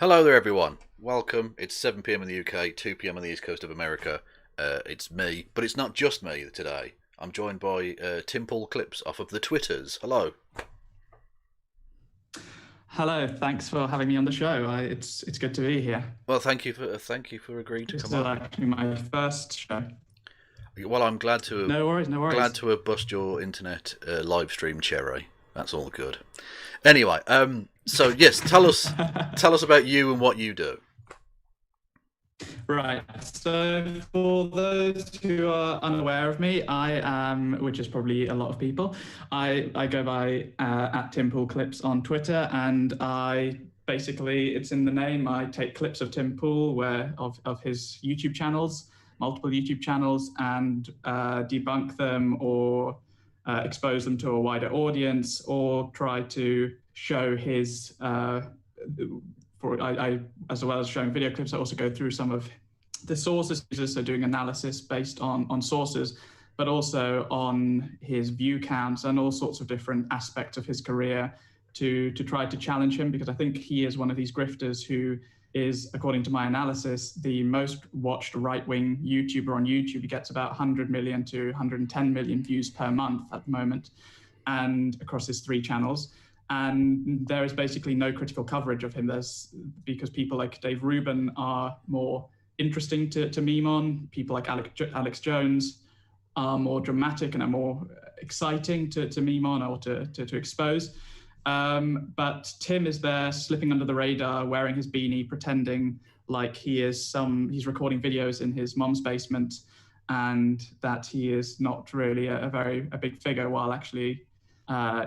Hello there, everyone. Welcome. It's 7 p.m. in the UK, 2 p.m. on the east coast of America. It's me, but it's not just me today. I'm joined by Tim Paul Clips off of the Twitters. Hello. Hello, thanks for having me on the show. It's good to be here. Well, thank you for agreeing to This come is on. actually my first show. Well, I'm glad to have No worries, no glad worries. to have bust your internet live stream cherry. That's all good. Anyway, so yes, tell us about you and what you do. Right. So for those who are unaware of me, I am, which is probably a lot of people, I go by at Tim Pool Clips on Twitter, and I basically, it's in the name. I take clips of Tim Pool of his YouTube channels, multiple YouTube channels, and debunk them or expose them to a wider audience, or try to show his as well as showing video clips, I also go through some of the sources, so doing analysis based on sources, but also on his view counts and all sorts of different aspects of his career to try to challenge him, because I think he is one of these grifters who is, according to my analysis, the most watched right-wing YouTuber on YouTube. He gets about 100 million to 110 million views per month at the moment, and across his three channels. And there is basically no critical coverage of him. Because people like Dave Rubin are more interesting to meme on. People like Alex Jones are more dramatic and are more exciting to meme on or to expose. But Tim is there slipping under the radar, wearing his beanie, pretending like he's recording videos in his mom's basement, and that he is not really a big figure, while actually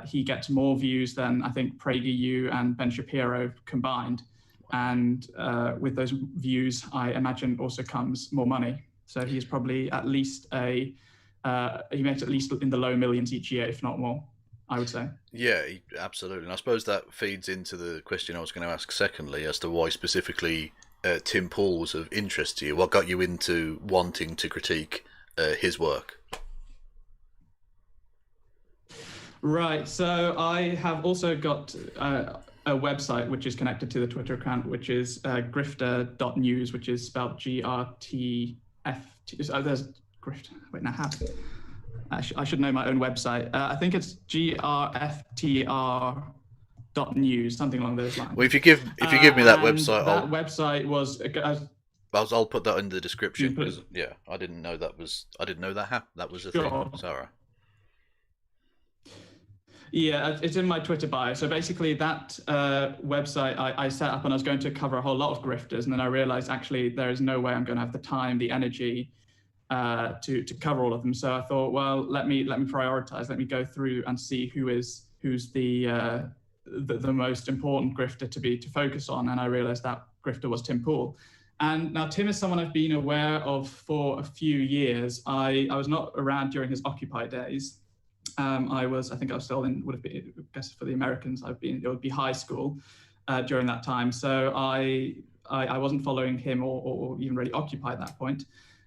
he gets more views than I think PragerU and Ben Shapiro combined. And with those views, I imagine also comes more money. So he's probably at least he makes at least in the low millions each year, if not more, I would say. Yeah, absolutely. And I suppose that feeds into the question I was going to ask secondly, as to why specifically Tim Paul was of interest to you. What got you into wanting to critique his work? Right. So I have also got a website which is connected to the Twitter account, which is grifter.news, which is spelled GRTF. There's Grift. Wait, now how? I should know my own website. I think it's grftr.news, something along those lines. Well, if you give me that website, that website was. I'll put that in the description, because yeah, I didn't know that was that was a sure. thing. Sorry. Yeah, it's in my Twitter bio. So basically that website I set up, and I was going to cover a whole lot of grifters, and then I realized actually there is no way I'm going to have the time, the energy to cover all of them. So I thought, well, let me prioritize. Let me go through and see who's the most important grifter to focus on. And I realized that grifter was Tim Pool. And now Tim is someone I've been aware of for a few years. I was not around during his Occupy days. I think I was still in, would have been, I guess for the Americans, it would be high school during that time. So I wasn't following him or even really Occupy at that point.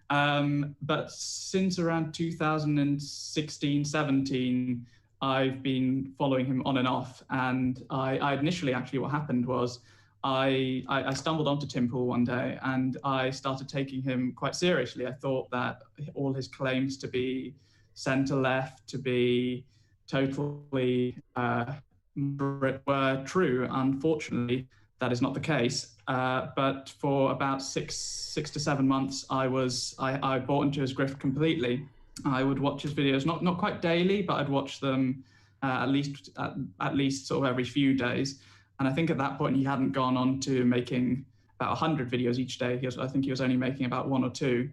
But since around 2016, 17, I've been following him on and off. And I initially, actually, what happened was I stumbled onto Tim Pool one day, and I started taking him quite seriously. I thought that all his claims to be centre-left, to be totally were true. Unfortunately, that is not the case. But for about six to 7 months, I bought into his grift completely. I would watch his videos, not quite daily, but I'd watch them at least sort of every few days. And I think at that point he hadn't gone on to making about 100 videos each day. I think he was only making about one or two.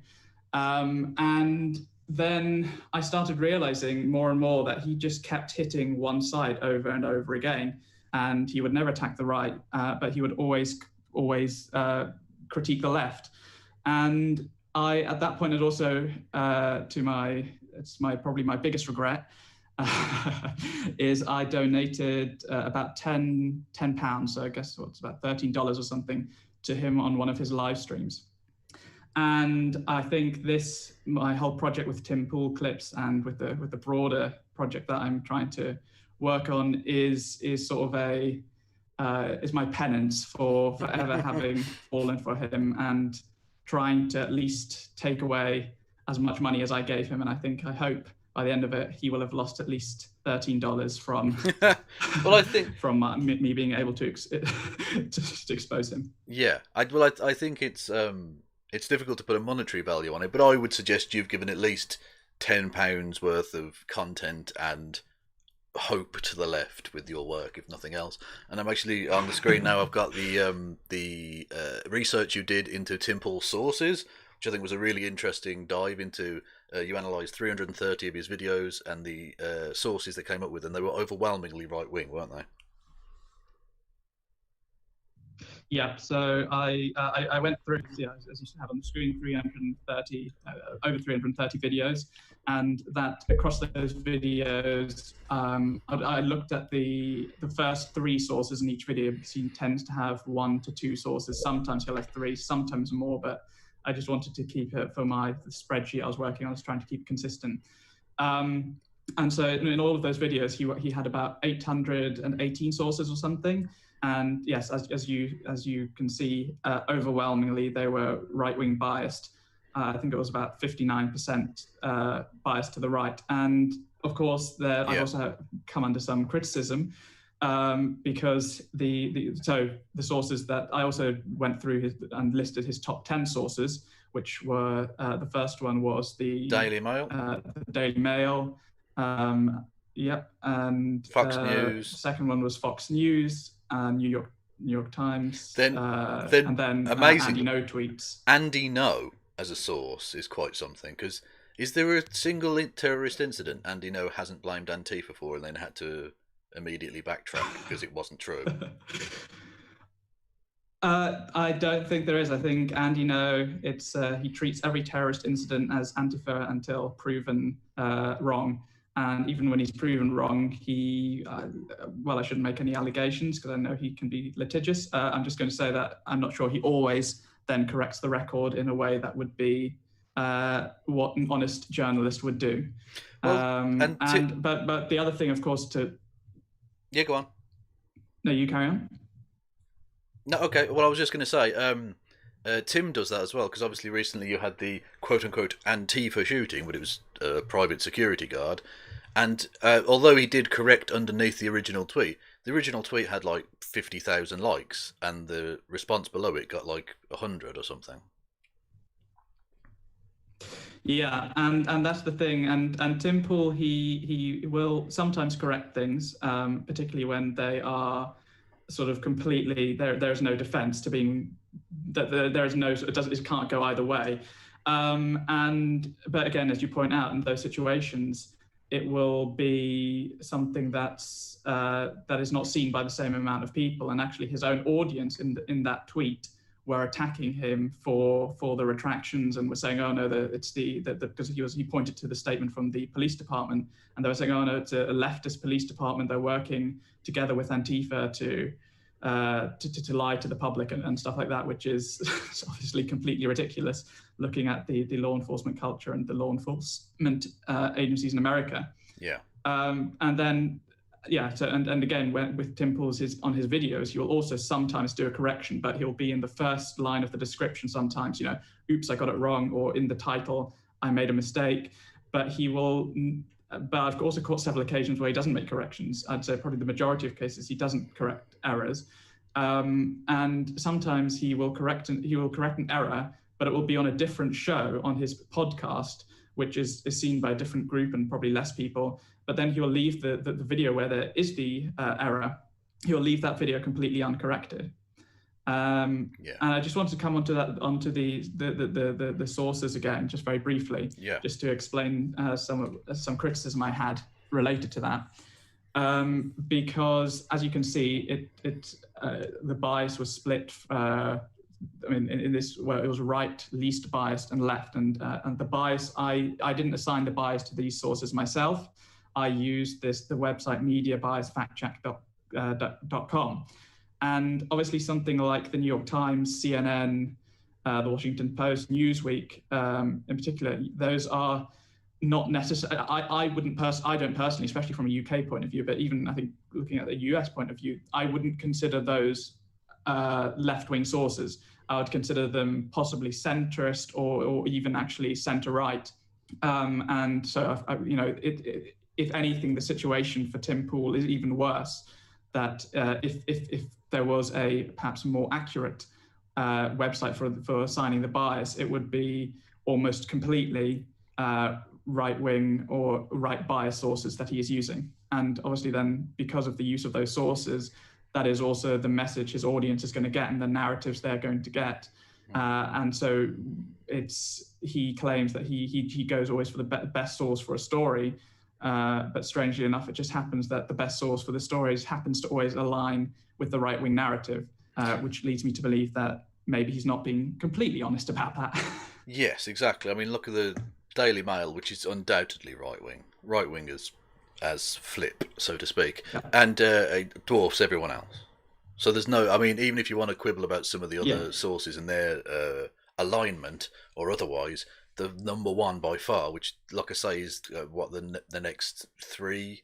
And then I started realizing more and more that he just kept hitting one side over and over again. And he would never attack the right, but he would always critique the left. And I, at that point, had also, probably my biggest regret, is I donated about 10 pounds, so I guess it's about $13 or something, to him on one of his live streams. And I think my whole project with Tim Pool Clips and with the broader project that I'm trying to work on is sort of penance for ever having fallen for him and trying to at least take away as much money as I gave him. And I hope by the end of it, he will have lost at least $13 from well, I think from me being able to to expose him. Yeah, I think it's difficult to put a monetary value on it, but I would suggest you've given at least £10 worth of content and hope to the left with your work, if nothing else. And I'm actually on the screen now. I've got the research you did into Tim Pool's sources, which I think was a really interesting dive into. You analysed 330 of his videos and the sources they came up with, and they were overwhelmingly right wing, weren't they? Yeah, so I went through, as you have on the screen, over 330 videos, and that across those videos, I looked at the first 3 sources in each video, because he tends to have 1 to 2 sources. Sometimes he'll have 3, sometimes more, but I just wanted to keep it for the spreadsheet I was working on. I was trying to keep it consistent. And so in all of those videos, he had about 818 sources or something. And yes, as you can see, overwhelmingly they were right-wing biased. I think it was about 59% biased to the right. And of course, I've also come under some criticism because the sources that I also went through and listed his top 10 sources, which were the first one was the Daily Mail. The Daily Mail. Yep, and Fox News. The second one was Fox News. New York Times, then amazing Andy No tweets. Andy No as a source is quite something, because is there a single terrorist incident Andy No hasn't blamed Antifa for and then had to immediately backtrack because it wasn't true? I don't think there is. I think Andy No, he treats every terrorist incident as Antifa until proven wrong. And even when he's proven wrong, I shouldn't make any allegations because I know he can be litigious. I'm just going to say that I'm not sure he always then corrects the record in a way that would be what an honest journalist would do. Well, but the other thing, of course, Yeah, go on. No, you carry on. No, okay. Well, I was just going to say, Tim does that as well, because obviously recently you had the quote-unquote Antifa shooting, but it was a private security guard. And although he did correct underneath the original tweet had like 50,000 likes, and the response below it got like 100 or something. Yeah, and that's the thing. And Tim Pool, he will sometimes correct things, particularly when they are sort of completely there's no defense to being that there is no, it can't go either way. But again, as you point out, in those situations, it will be something that is not seen by the same amount of people. And actually his own audience in that tweet were attacking him for the retractions and were saying, oh no, because he pointed to the statement from the police department, and they were saying, oh no, it's a leftist police department. They're working together with Antifa to lie to the public and stuff like that, which is obviously completely ridiculous, looking at the law enforcement culture and the law enforcement agencies in America. Yeah. And then, so and again, with Tim Pool's on his videos, he will also sometimes do a correction, but he'll be in the first line of the description sometimes, oops, I got it wrong, or in the title, I made a mistake. But I've also caught several occasions where he doesn't make corrections. I'd say probably the majority of cases he doesn't correct errors. And sometimes he will correct an error, but it will be on a different show on his podcast, which is seen by a different group and probably less people. But then he will leave the video where there is the error. He'll leave that video completely uncorrected. And I just wanted to come onto the sources again, just very briefly, just to explain some criticism I had related to that. Because as you can see, the bias was split. In this, where it was right, least biased, and left, and the bias, I didn't assign the bias to these sources myself. I used the website mediabiasfactcheck.com, and obviously something like the New York Times, CNN, the Washington Post, Newsweek, in particular, those are not necessarily. I don't personally, especially from a UK point of view, but even I think looking at the US point of view, I wouldn't consider those left-wing sources. I would consider them possibly centrist or even actually centre-right. And so, if anything, the situation for Tim Pool is even worse. That if there was a perhaps more accurate website for assigning the bias, it would be almost completely right-wing or right bias sources that he is using. And obviously then, because of the use of those sources, that is also the message his audience is going to get and the narratives they're going to get. And so he claims that he goes always for the best source for a story. But strangely enough, it just happens that the best source for the stories happens to always align with the right-wing narrative, which leads me to believe that maybe he's not being completely honest about that. Yes, exactly. I mean, look at the Daily Mail, which is undoubtedly right-wing as flip, so to speak, and dwarfs everyone else. So there's no, I mean, even if you want to quibble about some of the other sources and their alignment or otherwise, the number one by far, which, like I say, is what the next 3+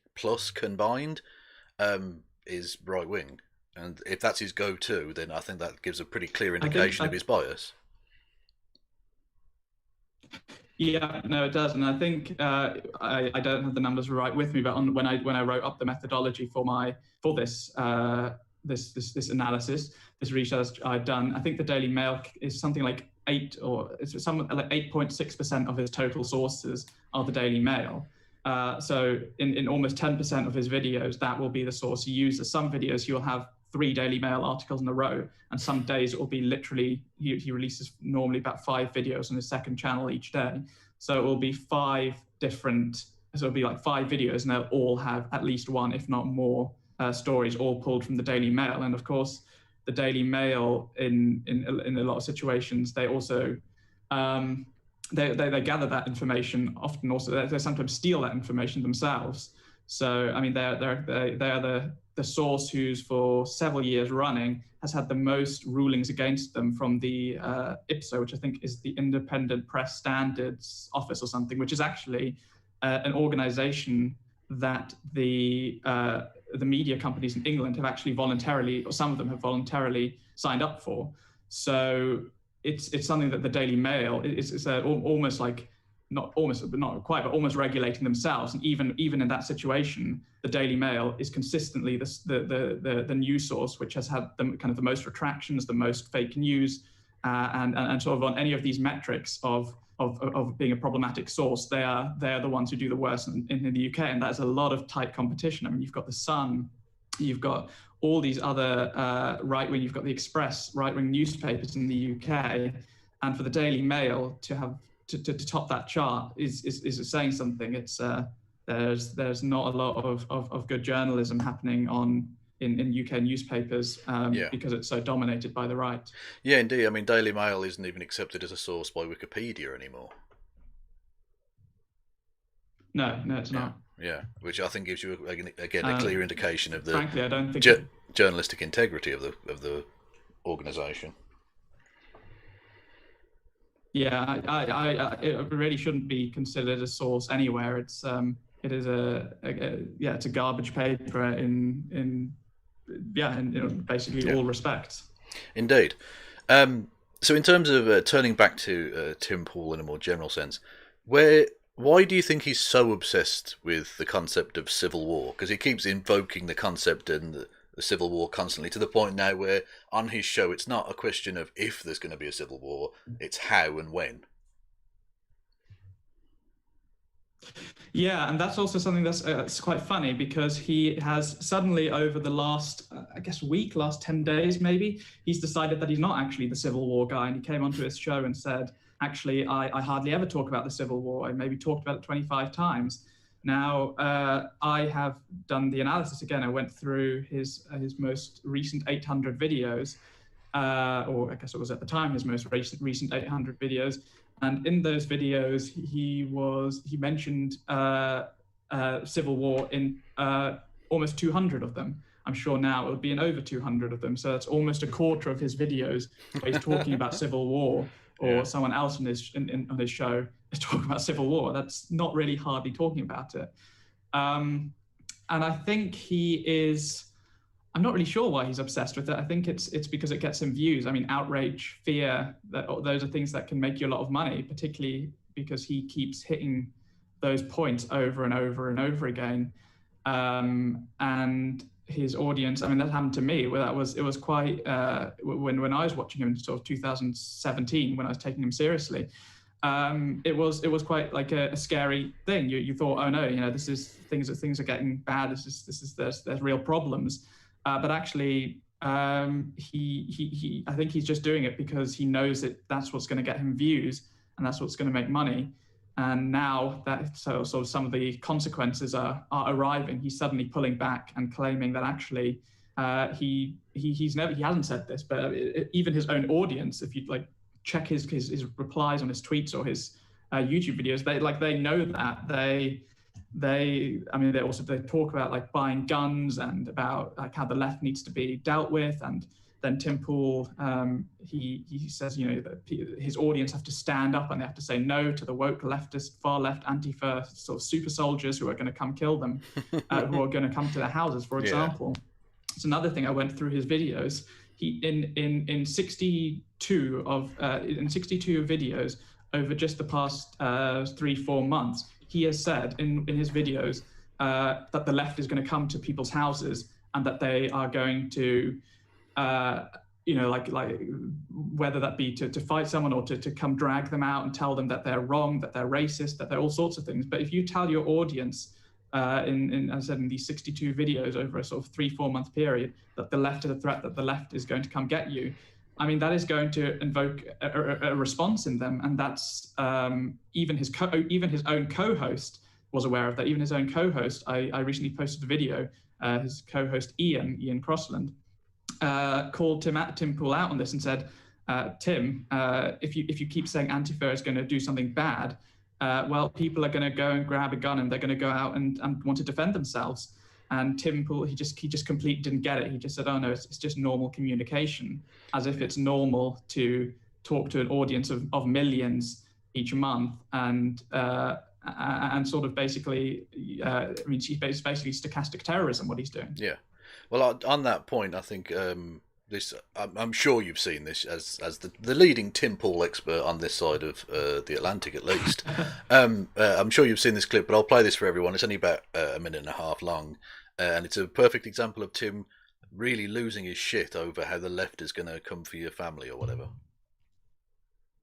combined, is right-wing. And if that's his go-to, then I think that gives a pretty clear indication of his bias. Yeah, no, it does, and I think I don't have the numbers right with me, but when I wrote up the methodology for this this analysis, this research I've done, I think the Daily Mail is something like 8.6% of his total sources are the Daily Mail. So in almost 10% of his videos, that will be the source he uses. Some videos he will have 3 Daily Mail articles in a row, and some days it will be literally, he releases normally about 5 videos on his second channel each day. So it will be 5 different, so it'll be like 5 videos, and they'll all have at least one, if not more, stories all pulled from the Daily Mail. And of course, the Daily Mail in a lot of situations, they also they gather that information. Often also they sometimes steal that information themselves. So I mean, they are the source who's for several years running has had the most rulings against them from the IPSO, which I think is the Independent Press Standards Office or something, which is actually an organization that the media companies in England have actually voluntarily, or some of them have voluntarily signed up for. So it's something that the Daily Mail is almost like, not quite, but almost regulating themselves. And even in that situation, the Daily Mail is consistently the news source which has had the most retractions, the most fake news, and sort of on any of these metrics of being a problematic source, they are the ones who do the worst in the UK, and that's a lot of tight competition. I mean, you've got the Sun, you've got all these other right-wing, you've got the Express right-wing newspapers in the UK, and for the Daily Mail to have to top that chart is saying something. It's there's not a lot of good journalism happening in UK newspapers because it's so dominated by the right. Yeah, indeed. I mean, Daily Mail isn't even accepted as a source by Wikipedia anymore. No, it's not. Yeah, which I think gives you again a clear indication of the frankly, I don't think journalistic integrity of the organisation. Yeah, it really shouldn't be considered a source anywhere. It is it's a garbage paper in basically all respects. Indeed. So in terms of turning back to Tim Pool in a more general sense, why do you think he's so obsessed with the concept of civil war? Because he keeps invoking the concept and the civil war constantly, to the point now where on his show it's not a question of if there's going to be a civil war, it's how and when. Yeah, and that's also something that's quite funny, because he has suddenly, over the last, last 10 days maybe, he's decided that he's not actually the Civil War guy, and he came onto his show and said, actually, I hardly ever talk about the Civil War. I maybe talked about it 25 times. Now, I have done the analysis again. I went through his most recent 800 videos, or I guess it was at the time his most recent 800 videos. And in those videos, he mentioned civil war in almost 200 of them. I'm sure now it would be in over 200 of them. So that's almost a quarter of his videos where he's talking about civil war. or someone else on his show is talking about civil war. That's not really hardly talking about it. And I think he is. I'm not really sure why he's obsessed with it. I think it's because it gets him views. I mean, outrage, fear, those are things that can make you a lot of money, particularly because he keeps hitting those points over and over and over again. And his audience, I mean, that happened to me. Where it was quite when I was watching him in sort of 2017, when I was taking him seriously. It was quite like a scary thing. You thought, oh no, this is things are getting bad. There's real problems. But actually, he I think he's just doing it because he knows that that's what's going to get him views and that's what's going to make money. And now that sort of some of the consequences are arriving, he's suddenly pulling back and claiming that actually he hasn't said this, but even his own audience, if you like check his replies on his tweets or his YouTube videos, they know that they talk about like buying guns and about like how the left needs to be dealt with. And then Tim Pool, he says, that his audience have to stand up and they have to say no to the woke leftist, far left, Antifa sort of super soldiers who are going to come kill them, who are going to come to their houses, for example. It's another thing. I went through his videos. He in 62 videos over just the past 3-4 months, he has said in his videos that the left is going to come to people's houses and that they are going to, like whether that be to fight someone or to come drag them out and tell them that they're wrong, that they're racist, that they're all sorts of things. But if you tell your audience, as I said, in these 62 videos over a sort of 3-4 month period, that the left is a threat, that the left is going to come get you, I mean, that is going to invoke a response in them. And that's even his own co-host was aware of that. Even his own co-host, I recently posted a video, his co-host Ian Crossland, called Tim Pool out on this and said, Tim, if you keep saying Antifa is going to do something bad, well, people are going to go and grab a gun and they're going to go out and want to defend themselves. And Tim Pool, he just completely didn't get it. He just said, oh no, it's just normal communication, as if it's normal to talk to an audience of millions each month and sort of basically, he's basically stochastic terrorism, what he's doing. Yeah. Well, on that point, I think I'm sure you've seen this as the leading Tim Pool expert on this side of the Atlantic, at least. I'm sure you've seen this clip, but I'll play this for everyone. It's only about a minute and a half long, and it's a perfect example of Tim really losing his shit over how the left is going to come for your family or whatever.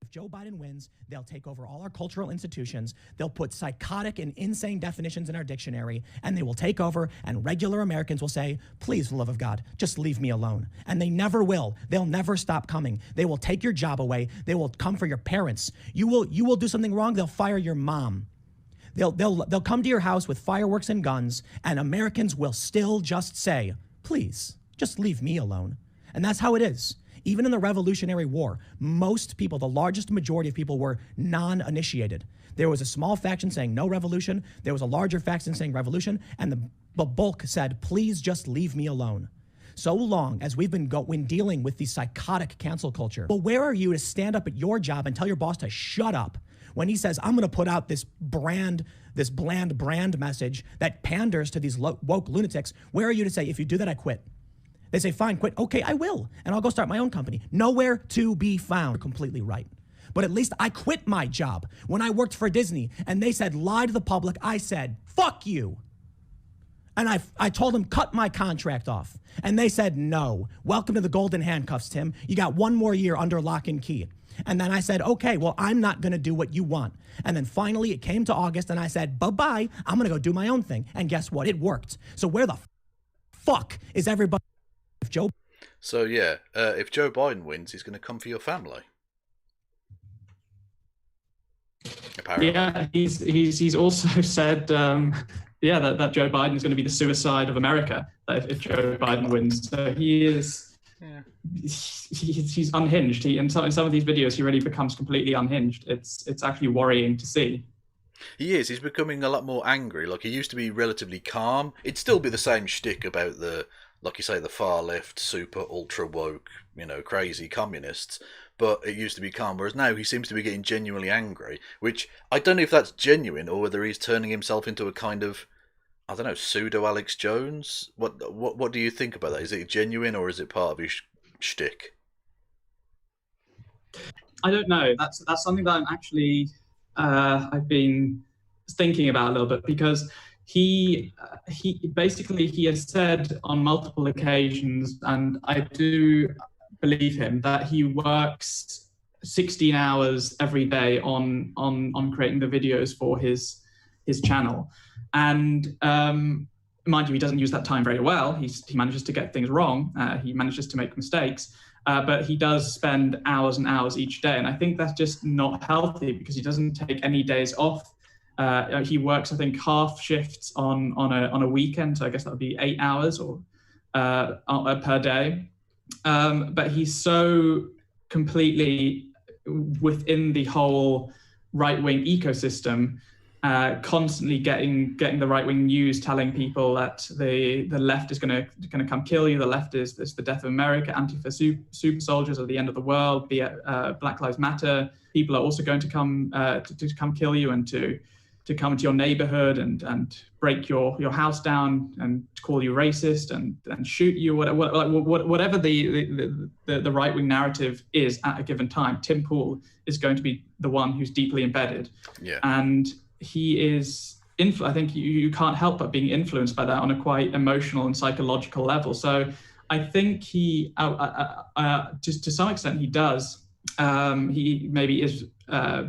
If Joe Biden wins, they'll take over all our cultural institutions. They'll put psychotic and insane definitions in our dictionary, and they will take over, and regular Americans will say, please, for the love of God, just leave me alone. And they never will. They'll never stop coming. They will take your job away. They will come for your parents. You will do something wrong, they'll fire your mom. They'll come to your house with fireworks and guns, and Americans will still just say, please, just leave me alone. And that's how it is. Even in the Revolutionary War, most people, the largest majority of people, were non-initiated. There was a small faction saying no revolution. There was a larger faction saying revolution. And the bulk said, please just leave me alone. So long as we've been dealing with the psychotic cancel culture. Well, where are you to stand up at your job and tell your boss to shut up when he says, I'm going to put out this bland brand message that panders to these woke lunatics? Where are you to say, if you do that, I quit? They say, fine, quit. Okay, I will. And I'll go start my own company. Nowhere to be found. You're completely right. But at least I quit my job. When I worked for Disney and they said, lie to the public, I said, fuck you. And I told them, cut my contract off. And they said, no. Welcome to the golden handcuffs, Tim. You got one more year under lock and key. And then I said, okay, well, I'm not going to do what you want. And then finally it came to August and I said, bye-bye. I'm going to go do my own thing. And guess what? It worked. So where the fuck is everybody? If Joe Biden wins, he's going to come for your family. Apparently. Yeah, he's also said, that Joe Biden is going to be the suicide of America if Joe Biden wins. So he is, he's unhinged. In some of these videos, he really becomes completely unhinged. It's actually worrying to see. He is. He's becoming a lot more angry. Like, he used to be relatively calm. It'd still be the same shtick about like you say, the far left, super ultra woke, crazy communists. but it used to be calm. Whereas now he seems to be getting genuinely angry, which I don't know if that's genuine or whether he's turning himself into a kind of, I don't know, pseudo Alex Jones. What do you think about that? Is it genuine or is it part of his shtick? I don't know. That's something that I'm actually I've been thinking about a little bit, because he basically he has said on multiple occasions, and I do believe him, that he works 16 hours every day on creating the videos for his channel, and mind you, he doesn't use that time very well. He manages to get things wrong. He manages to make mistakes. But he does spend hours and hours each day. And I think that's just not healthy, because he doesn't take any days off. He works, I think, half shifts on a weekend. So I guess that would be 8 hours or per day. But he's so completely within the whole right-wing ecosystem, constantly getting the right-wing news telling people that the left is going to come kill you. The left is the death of America. Antifa super soldiers are the end of the world. Be it Black Lives Matter. People are also going to come to come kill you and to come into your neighborhood and break your house down and call you racist and shoot you. Whatever the right-wing narrative is at a given time, Tim Pool is going to be the one who's deeply embedded. Yeah. And he is, I think you can't help but being influenced by that on a quite emotional and psychological level. So I think he, just to some extent, he does. He maybe is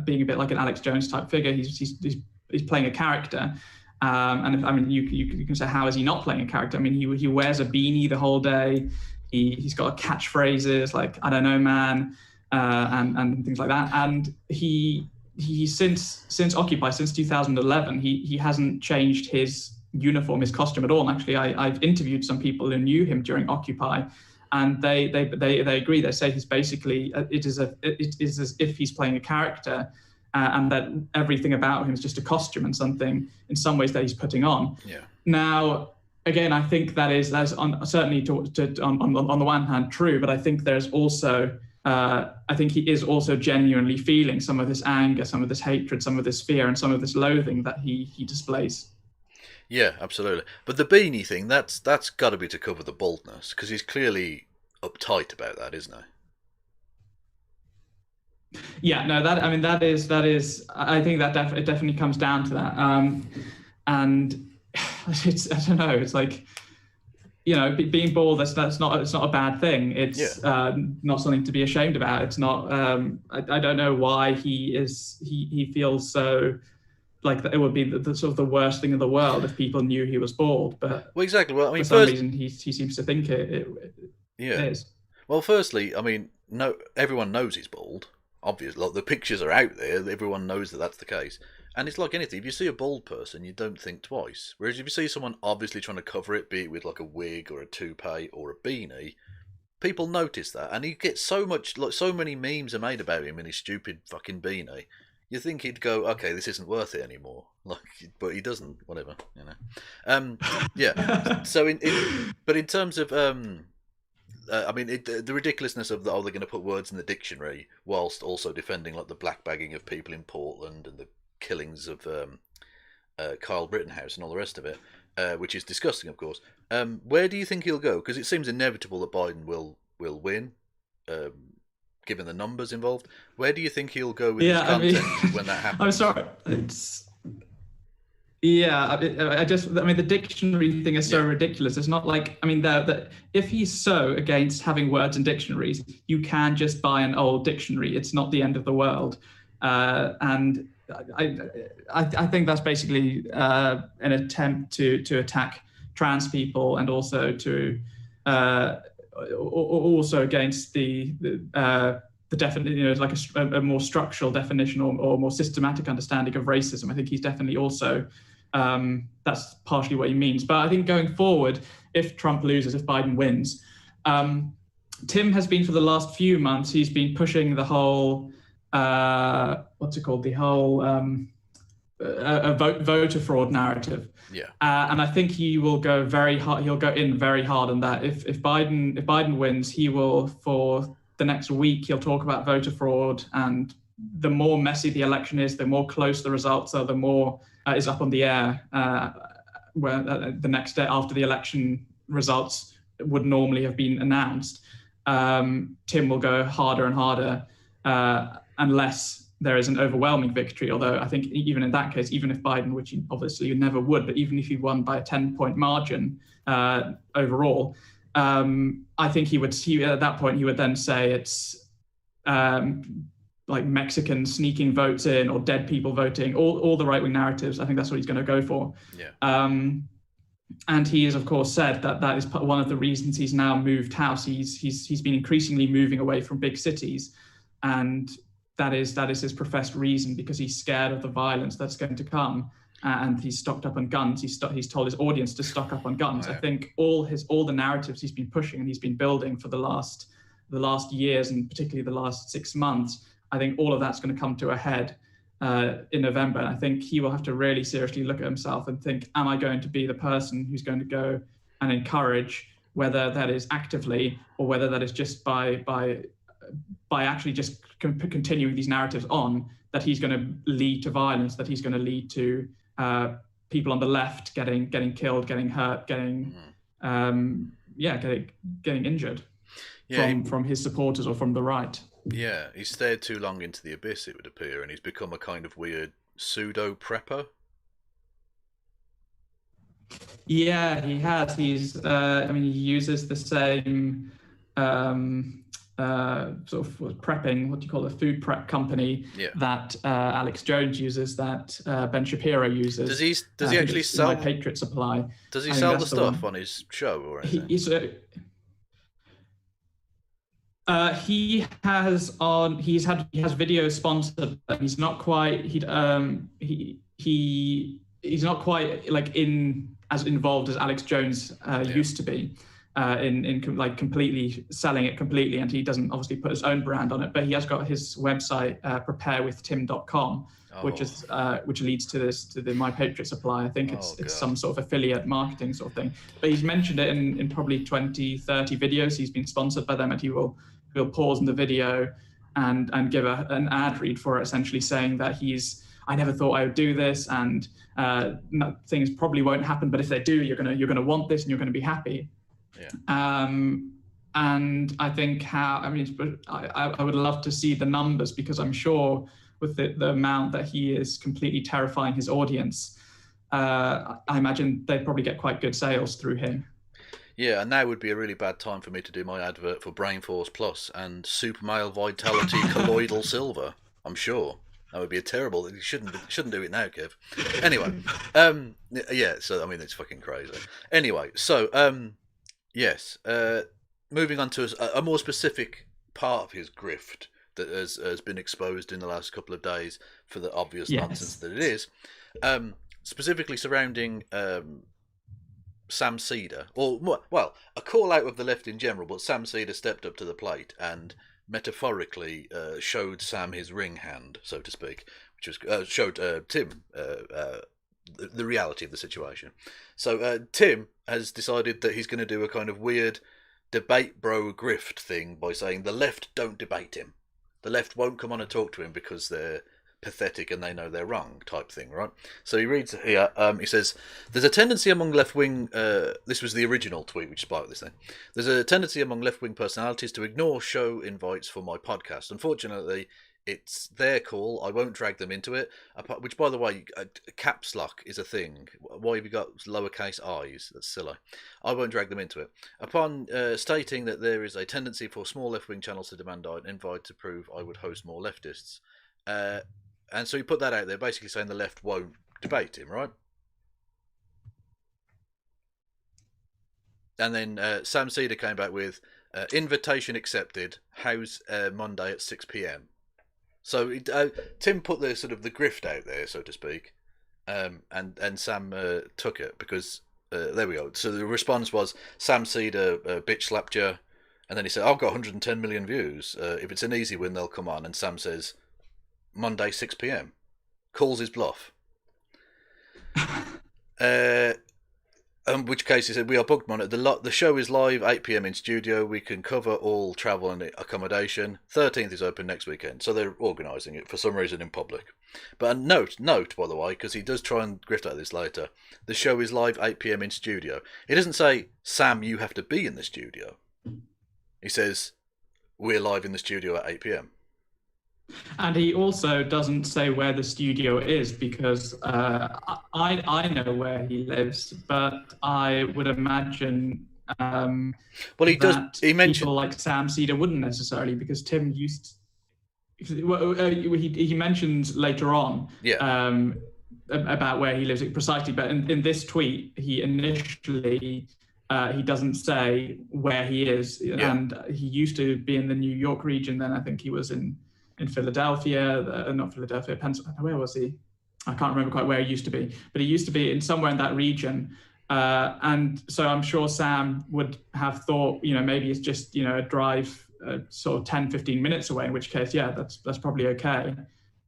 being a bit like an Alex Jones type figure. He's playing a character. And if, I mean, you can say, how is he not playing a character? I mean, he wears a beanie the whole day. He's got catchphrases like, I don't know, man, and things like that. And he since Occupy, since 2011, he hasn't changed his uniform, his costume at all. And actually, I've interviewed some people who knew him during Occupy, and they agree. They say he's basically it is as if he's playing a character, and that everything about him is just a costume and something in some ways that he's putting on. Yeah. Now, again, I think that's certainly on the one hand true, but I think there's also I think he is also genuinely feeling some of this anger, some of this hatred, some of this fear, and some of this loathing that he displays. Yeah, absolutely. But the beanie thing, that's got to be to cover the baldness, because he's clearly uptight about that, isn't he? Yeah, no, that is. I think that it definitely comes down to that. And it's, I don't know. It's like, you know, being bald, it's not a bad thing. It's not something to be ashamed about. It's not. I don't know why he feels so like that it would be the sort of the worst thing in the world if people knew he was bald. But well, exactly. Well, I mean, for some reason he seems to think it is. Well, firstly, I mean, no, everyone knows he's bald. Obviously, like, the pictures are out there. Everyone knows that that's the case. And it's like anything. If you see a bald person, you don't think twice. Whereas if you see someone obviously trying to cover it, be it with like a wig or a toupee or a beanie, people notice that. And he gets so much, like, so many memes are made about him in his stupid fucking beanie. You think he'd go, okay, this isn't worth it anymore. Like, but he doesn't. Whatever, you know. Yeah. So but in terms of I mean, the ridiculousness of they're going to put words in the dictionary whilst also defending like the black bagging of people in Portland and the killings of Kyle Rittenhouse and all the rest of it, which is disgusting, of course. Where do you think he'll go? Because it seems inevitable that Biden will win, given the numbers involved. Where do you think he'll go with his content when that happens? I'm sorry. Yeah, I mean, the dictionary thing is so ridiculous. It's not like, I mean, if he's so against having words in dictionaries, you can just buy an old dictionary. It's not the end of the world. And I think that's basically an attempt to attack trans people, and also also against the definition, you know, like a more structural definition or more systematic understanding of racism. I think he's definitely also, that's partially what he means. But I think going forward, if Trump loses, if Biden wins, Tim has been, for the last few months, he's been pushing the whole, what's it called? The whole voter fraud narrative. Yeah. And I think he will go very hard. He'll go in very hard on that. If Biden wins, he will, for the next week he'll talk about voter fraud, and the more messy the election is, the more close the results are, the more is up on the air. Where the next day after the election results would normally have been announced, Tim will go harder and harder unless there is an overwhelming victory. Although I think even in that case, even if Biden, which he obviously never would, but even if he won by a 10-point margin overall, I think at that point he would then say it's like Mexicans sneaking votes in or dead people voting, all the right-wing narratives. I think that's what he's going to go for. Yeah. And he has, of course, said that is one of the reasons he's now moved house. He's been increasingly moving away from big cities, and that is his professed reason, because he's scared of the violence that's going to come, and he's stocked up on guns. He's told his audience to stock up on guns. Oh, yeah. I think all the narratives he's been pushing and he's been building for the last years, and particularly the last 6 months, I think all of that's going to come to a head in November. And I think he will have to really seriously look at himself and think, am I going to be the person who's going to go and encourage, whether that is actively or whether that is just by actually just continuing these narratives on, that he's going to lead to violence, that he's going to lead to people on the left getting killed, getting hurt, getting injured from his supporters or from the right. Yeah, he's stared too long into the abyss, it would appear, and he's become a kind of weird pseudo-prepper. Yeah, he has. He uses the same sort of prepping, what do you call it, food prep company that Alex Jones uses, that Ben Shapiro uses. Does he actually sell My Patriot Supply? Does he sell the stuff on his show or anything? He has videos sponsored, but he's not quite he's not quite like as involved as Alex Jones used to be in completely selling it completely, and he doesn't obviously put his own brand on it, but he has got his website preparewithtim.com, which leads to the My Patriot Supply. I think it's some sort of affiliate marketing sort of thing, but he's mentioned it in probably 20-30 videos. He's been sponsored by them, and he'll pause in the video and give an ad read for it, essentially saying that I never thought I would do this, and things probably won't happen, but if they do, you're gonna want this and you're gonna be happy. Yeah. And I think I would love to see the numbers, because I'm sure with the amount that he is completely terrifying his audience, I imagine they'd probably get quite good sales through him. Yeah, and now would be a really bad time for me to do my advert for Brain Force Plus and Super Male Vitality Colloidal Silver. I'm sure that would be a terrible. You shouldn't do it now, Kev. Anyway, yeah. So I mean, it's fucking crazy. Anyway, so yes. Moving on to a more specific part of his grift that has been exposed in the last couple of days for the obvious nonsense that it is, specifically surrounding Sam Seder, well, a call out of the left in general, but Sam Seder stepped up to the plate and metaphorically showed Sam his ring hand, so to speak, which was showed Tim the reality of the situation. So Tim has decided that he's going to do a kind of weird debate bro grift thing by saying the left don't debate him. The left won't come on and talk to him because they're pathetic and they know they're wrong, type thing, right? So he reads here, he says, there's a tendency among left-wing, this was the original tweet which sparked this thing, there's a tendency among left-wing personalities to ignore show invites for my podcast. Unfortunately, it's their call. I won't drag them into it, which, by the way, caps lock is a thing. Why have you got lowercase i's? That's silly. I won't drag them into it. Upon stating that there is a tendency for small left-wing channels to demand an invite to prove I would host more leftists. And so he put that out there, basically saying the left won't debate him, right? And then Sam Seder came back with, invitation accepted, how's Monday at 6 p.m? So Tim put the sort of the grift out there, so to speak, and Sam took it, because, there we go. So the response was, Sam Seder bitch slapped you, and then he said, I've got 110 million views. If it's an easy win, they'll come on. And Sam says, Monday 6 p.m. Calls his bluff. which case he said, we are booked on it. The show is live, 8 p.m. in studio. We can cover all travel and accommodation. 13th is open next weekend. So they're organising it for some reason in public. But a note, by the way, because he does try and grift at this later. The show is live, 8 p.m. in studio. He doesn't say, Sam, you have to be in the studio. He says, we're live in the studio at 8 p.m. And he also doesn't say where the studio is, because I know where he lives, but I would imagine well, he does. He mentioned people like Sam Seder wouldn't necessarily, because Tim used. He mentioned later on about where he lives precisely, but in this tweet, he initially. He doesn't say where he is, and he used to be in the New York region. Then I think he was in Philadelphia, not Philadelphia, Pennsylvania. Where was he? I can't remember quite where he used to be, but he used to be in somewhere in that region. And so I'm sure Sam would have thought, maybe it's just, a drive sort of 10, 15 minutes away, in which case, that's probably okay.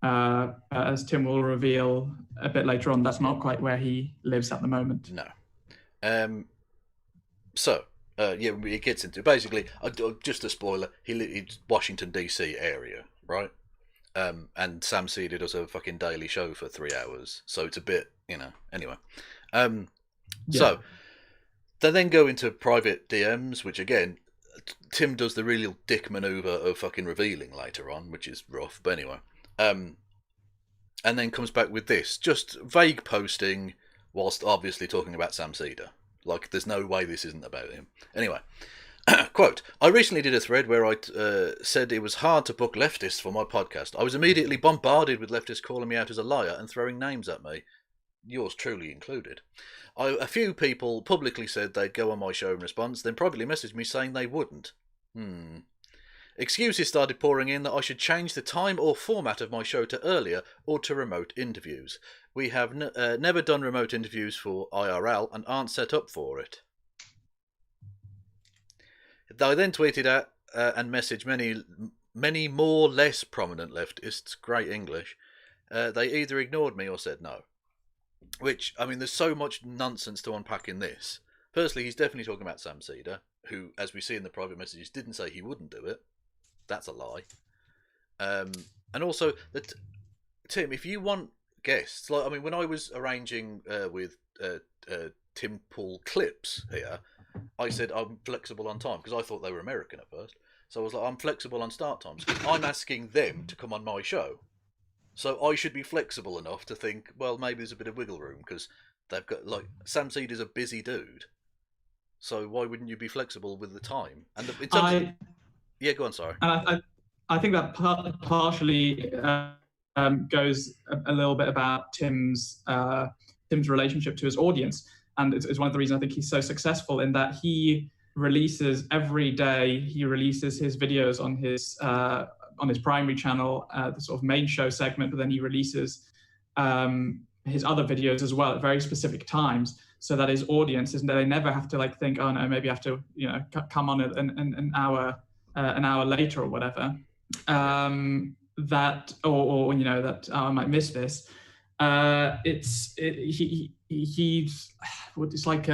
As Tim will reveal a bit later on, that's not quite where he lives at the moment. No. It gets into basically just a spoiler. He's Washington D.C. area, right? And Sam Seder does a fucking daily show for 3 hours, so it's a bit, Anyway, so they then go into private DMs, which again, Tim does the real dick maneuver of fucking revealing later on, which is rough. But anyway, and then comes back with this just vague posting, whilst obviously talking about Sam Seder. Like, there's no way this isn't about him. Anyway, quote, I recently did a thread where I said it was hard to book leftists for my podcast. I was immediately bombarded with leftists calling me out as a liar and throwing names at me, yours truly included. A few people publicly said they'd go on my show in response, then privately messaged me saying they wouldn't. Excuses started pouring in that I should change the time or format of my show to earlier or to remote interviews. We have never done remote interviews for IRL and aren't set up for it. I then tweeted at and messaged many more less prominent leftists, great English. They either ignored me or said no. Which, I mean, there's so much nonsense to unpack in this. Firstly, he's definitely talking about Sam Seder, who, as we see in the private messages, didn't say he wouldn't do it. That's a lie. And also, that Tim, if you want guests, like, I mean, when I was arranging with Tim Pool clips here, I said I'm flexible on time, because I thought they were American at first. So I was like, I'm flexible on start times. I'm asking them to come on my show. So I should be flexible enough to think, well, maybe there's a bit of wiggle room, because they've got, like, Sam Seder's a busy dude. So why wouldn't you be flexible with the time? And yeah, go on, sorry. And I think that partially goes a little bit about Tim's relationship to his audience. And it's one of the reasons I think he's so successful, in that he releases every day, he releases his videos on his primary channel, the sort of main show segment, but then he releases his other videos as well at very specific times, so that his audience they never have to like think, oh no, maybe I have to come on an hour later or whatever, that I might miss this. It's like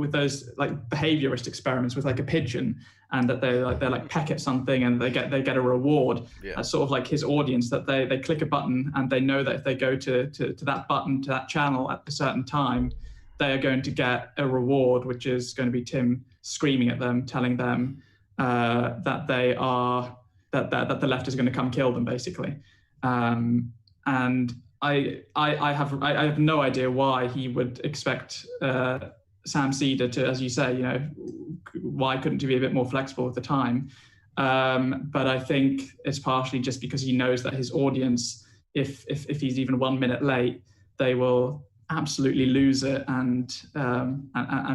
with those like behaviorist experiments with like a pigeon, and that they like peck at something and they get a reward. That's sort of like his audience, that they click a button and they know that if they go to that button, to that channel at a certain time, they are going to get a reward, which is going to be Tim screaming at them, telling them that the left is going to come kill them, basically. And I have no idea why he would expect Sam Seder to, as you say, why couldn't he be a bit more flexible with the time? But I think it's partially just because he knows that his audience, if he's even 1 minute late, they will absolutely lose it and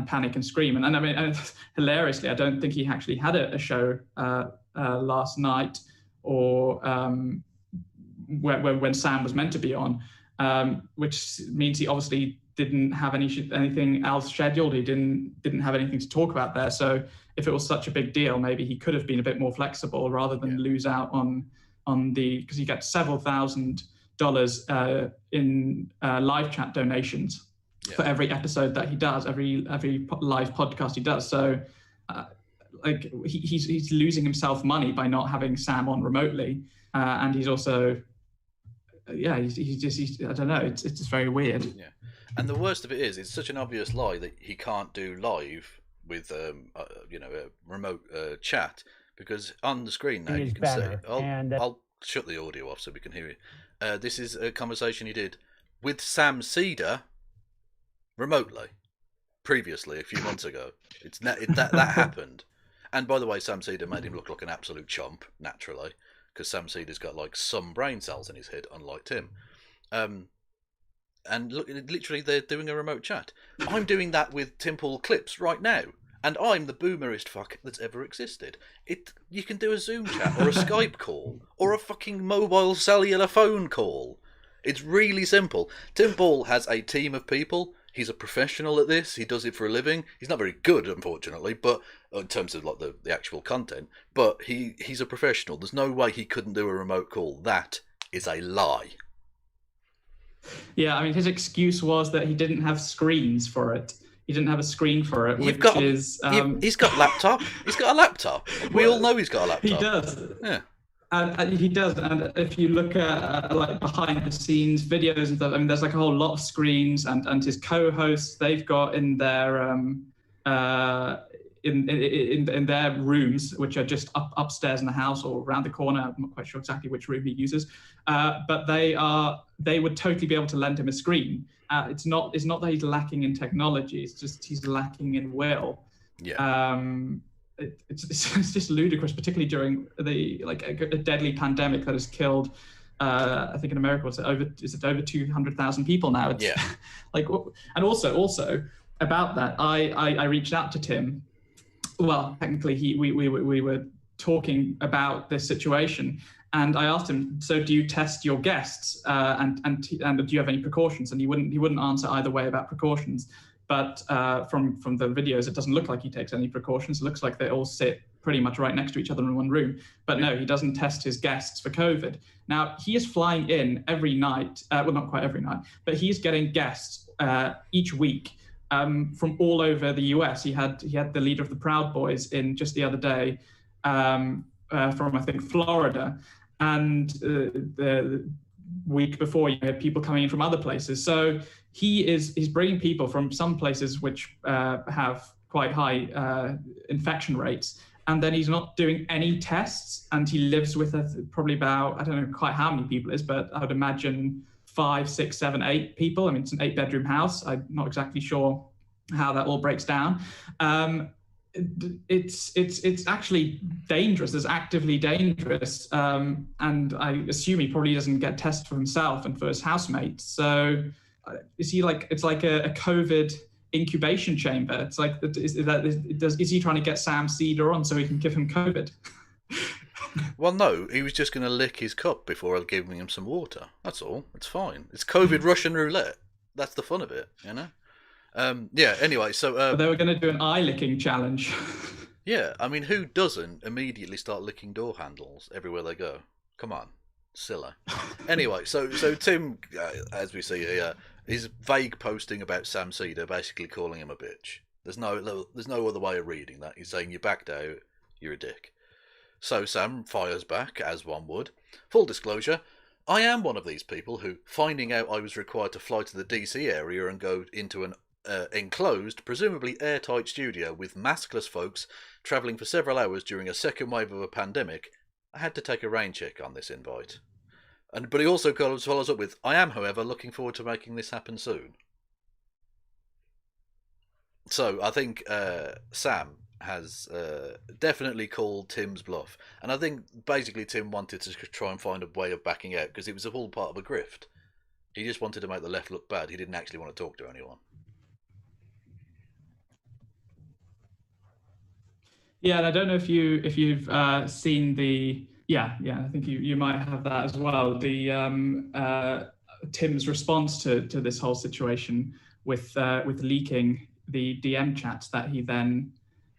panic and scream. And I mean, hilariously, I don't think he actually had a show last night, or when Sam was meant to be on, which means he obviously didn't have anything else scheduled. He didn't have anything to talk about there. So if it was such a big deal, maybe he could have been a bit more flexible rather than lose out on because he gets several $1,000s in live chat donations. for every episode that he does, every live podcast he does. So like he's losing himself money by not having Sam on remotely, and he's also he's I don't know, it's just very weird. Yeah, and the worst of it is, it's such an obvious lie that he can't do live with a remote chat, because on the screen now you can see. I'll shut the audio off so we can hear it. This is a conversation he did with Sam Seder remotely previously a few months ago. That happened. And by the way, Sam Seder made him look like an absolute chump, naturally, because Sam Seder's got like some brain cells in his head, unlike Tim. And look, literally, they're doing a remote chat. I'm doing that with Tim Pool clips right now, and I'm the boomerest fuck that's ever existed. You can do a Zoom chat or a Skype call or a fucking mobile cellular phone call. It's really simple. Tim Pool has a team of people. He's a professional at this. He does it for a living. He's not very good, unfortunately, but in terms of like the actual content. But he's a professional. There's no way he couldn't do a remote call. That is a lie. Yeah, I mean, his excuse was that he didn't have screens for it. He didn't have a screen for it, he's got a laptop. He's got a laptop. We all know he's got a laptop. He does. Yeah. And he does, and if you look at like behind the scenes videos and stuff, I mean, there's like a whole lot of screens, and his co-hosts, they've got in their in their rooms, which are just upstairs in the house or around the corner. I'm not quite sure exactly which room he uses, but they would totally be able to lend him a screen. It's not that he's lacking in technology; it's just he's lacking in will. Yeah. It's just ludicrous, particularly during a deadly pandemic that has killed, I think in America, is it over 200,000 people now? It's, yeah. And also about that, I reached out to Tim. Well, technically, we were talking about this situation, and I asked him, so do you test your guests, and do you have any precautions? And he wouldn't answer either way about precautions. But from the videos, it doesn't look like he takes any precautions. It looks like they all sit pretty much right next to each other in one room. But no, he doesn't test his guests for COVID. Now, he is flying in every night. Well, not quite every night, but he's getting guests each week from all over the US. He had the leader of the Proud Boys in just the other day from, I think, Florida. And the week before, you had people coming in from other places. So he's bringing people from some places which have quite high infection rates, and then he's not doing any tests, and he lives with probably about, I don't know quite how many people it is, but I would imagine 5, 6, 7, 8 people. I mean, it's an 8-bedroom house. I'm not exactly sure how that all breaks down. It's actually dangerous. It's actively dangerous, and I assume he probably doesn't get tested for himself and for his housemates. So is he it's like a COVID incubation chamber? It's like, is he trying to get Sam Seder on so he can give him COVID? Well, no, he was just going to lick his cup before giving him some water. That's all. It's fine. It's COVID Russian roulette. That's the fun of it, you know? Yeah, anyway, so... they were going to do an eye-licking challenge. Yeah, I mean, who doesn't immediately start licking door handles everywhere they go? Come on. Silly. Anyway, so Tim, as we see here, is vague posting about Sam Seder, basically calling him a bitch. There's no other way of reading that. He's saying, you backed out, you're a dick. So Sam fires back, as one would. Full disclosure, I am one of these people who, finding out I was required to fly to the DC area and go into an enclosed, presumably airtight studio with maskless folks travelling for several hours during a second wave of a pandemic, I had to take a rain check on this invite. But he also follows up with, I am, however, looking forward to making this happen soon. So I think Sam has definitely called Tim's bluff. And I think basically Tim wanted to try and find a way of backing out, because it was all part of a grift. He just wanted to make the left look bad. He didn't actually want to talk to anyone. Yeah, and I don't know if you've seen the I think you might have that as well. The Tim's response to this whole situation with leaking the DM chats that he then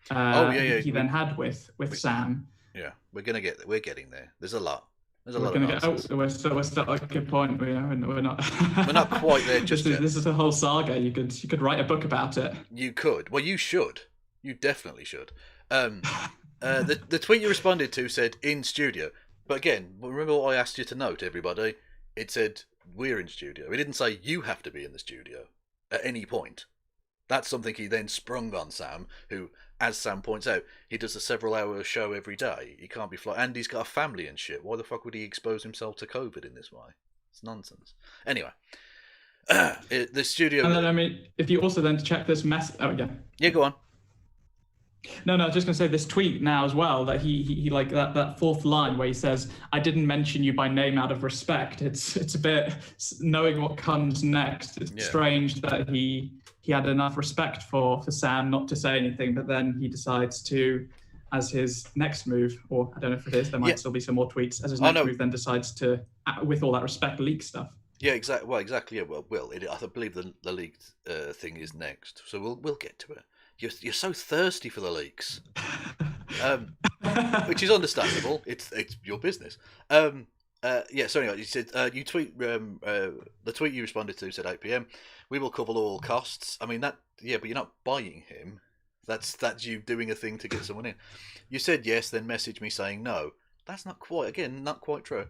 then had with Sam. Yeah, we're getting there. There's a lot. There's a We're lot gonna of get. nonsense. We're still at a good point. We're not. We're not quite there just yet. This is a whole saga. You could write a book about it. You could. Well, you should. You definitely should. The tweet you responded to said in studio, but again, remember what I asked you to note, everybody. It said we're in studio. It didn't say you have to be in the studio at any point. That's something he then sprung on Sam, who, as Sam points out, he does a several-hour show every day. He can't be and he's got a family and shit. Why the fuck would he expose himself to COVID in this way? It's nonsense. Anyway, the studio. And then, I mean, if you also then check this mess. Oh yeah. Yeah, go on. No, I was just gonna say this tweet now as well, that he like that fourth line where he says, "I didn't mention you by name out of respect." It's a bit, knowing what comes next. It's strange that he had enough respect for Sam not to say anything, but then he decides to, as his next move, or I don't know if it is, there might still be some more tweets, as his next move then decides to, with all that respect, leak stuff. Yeah, exactly. Well, exactly. Yeah, well, I believe the leaked thing is next, so we'll get to it. You're so thirsty for the leaks, which is understandable. It's your business. Yeah. So anyway, you said you tweet the tweet you responded to said 8 p.m. We will cover all costs. I mean that. Yeah, but you're not buying him. That's you doing a thing to get someone in. You said yes, then message me saying no. That's not quite true.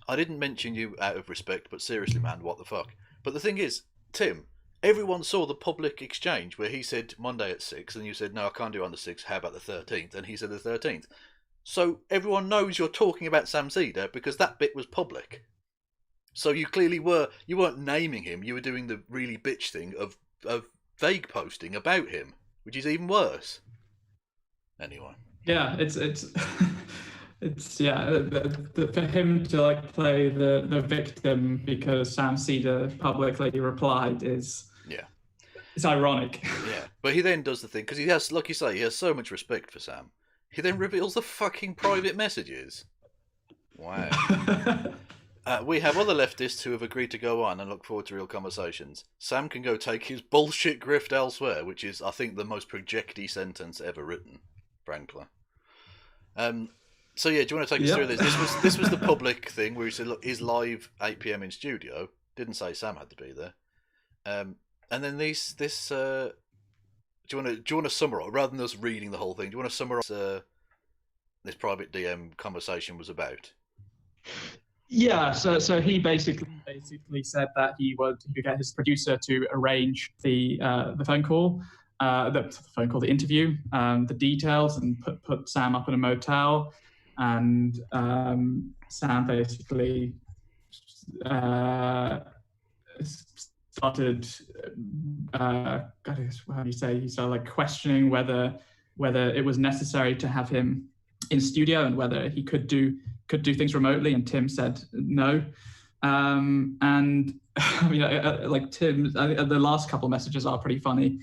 I didn't mention you out of respect, but seriously, man, what the fuck? But the thing is, Tim. Everyone saw the public exchange where he said Monday at 6 and you said, no, I can't do it on the 6th, how about the 13th? And he said the 13th. So everyone knows you're talking about Sam Seder because that bit was public. So you clearly you weren't naming him, you were doing the really bitch thing of vague posting about him, which is even worse. Anyway. Yeah, it's for him to like play the victim because Sam Seder publicly replied is... It's ironic. Yeah, but he then does the thing, because he has, like you say, he has so much respect for Sam. He then reveals the fucking private messages. Wow. We have other leftists who have agreed to go on and look forward to real conversations. Sam can go take his bullshit grift elsewhere, which is, I think, the most projecty sentence ever written, frankly. So yeah, do you want to take us through this? This was the public thing where he said, look, is live 8 p.m. in studio. Didn't say Sam had to be there. And then do you want to summarize, rather than us reading the whole thing, do you want to summarize this private DM conversation was about? Yeah, so he basically said that he would get his producer to arrange the phone call, the interview, the details, and put Sam up in a motel, and Sam basically started, how do you say? He started like questioning whether it was necessary to have him in studio and whether he could do things remotely. And Tim said no. And I mean, like Tim, the last couple of messages are pretty funny,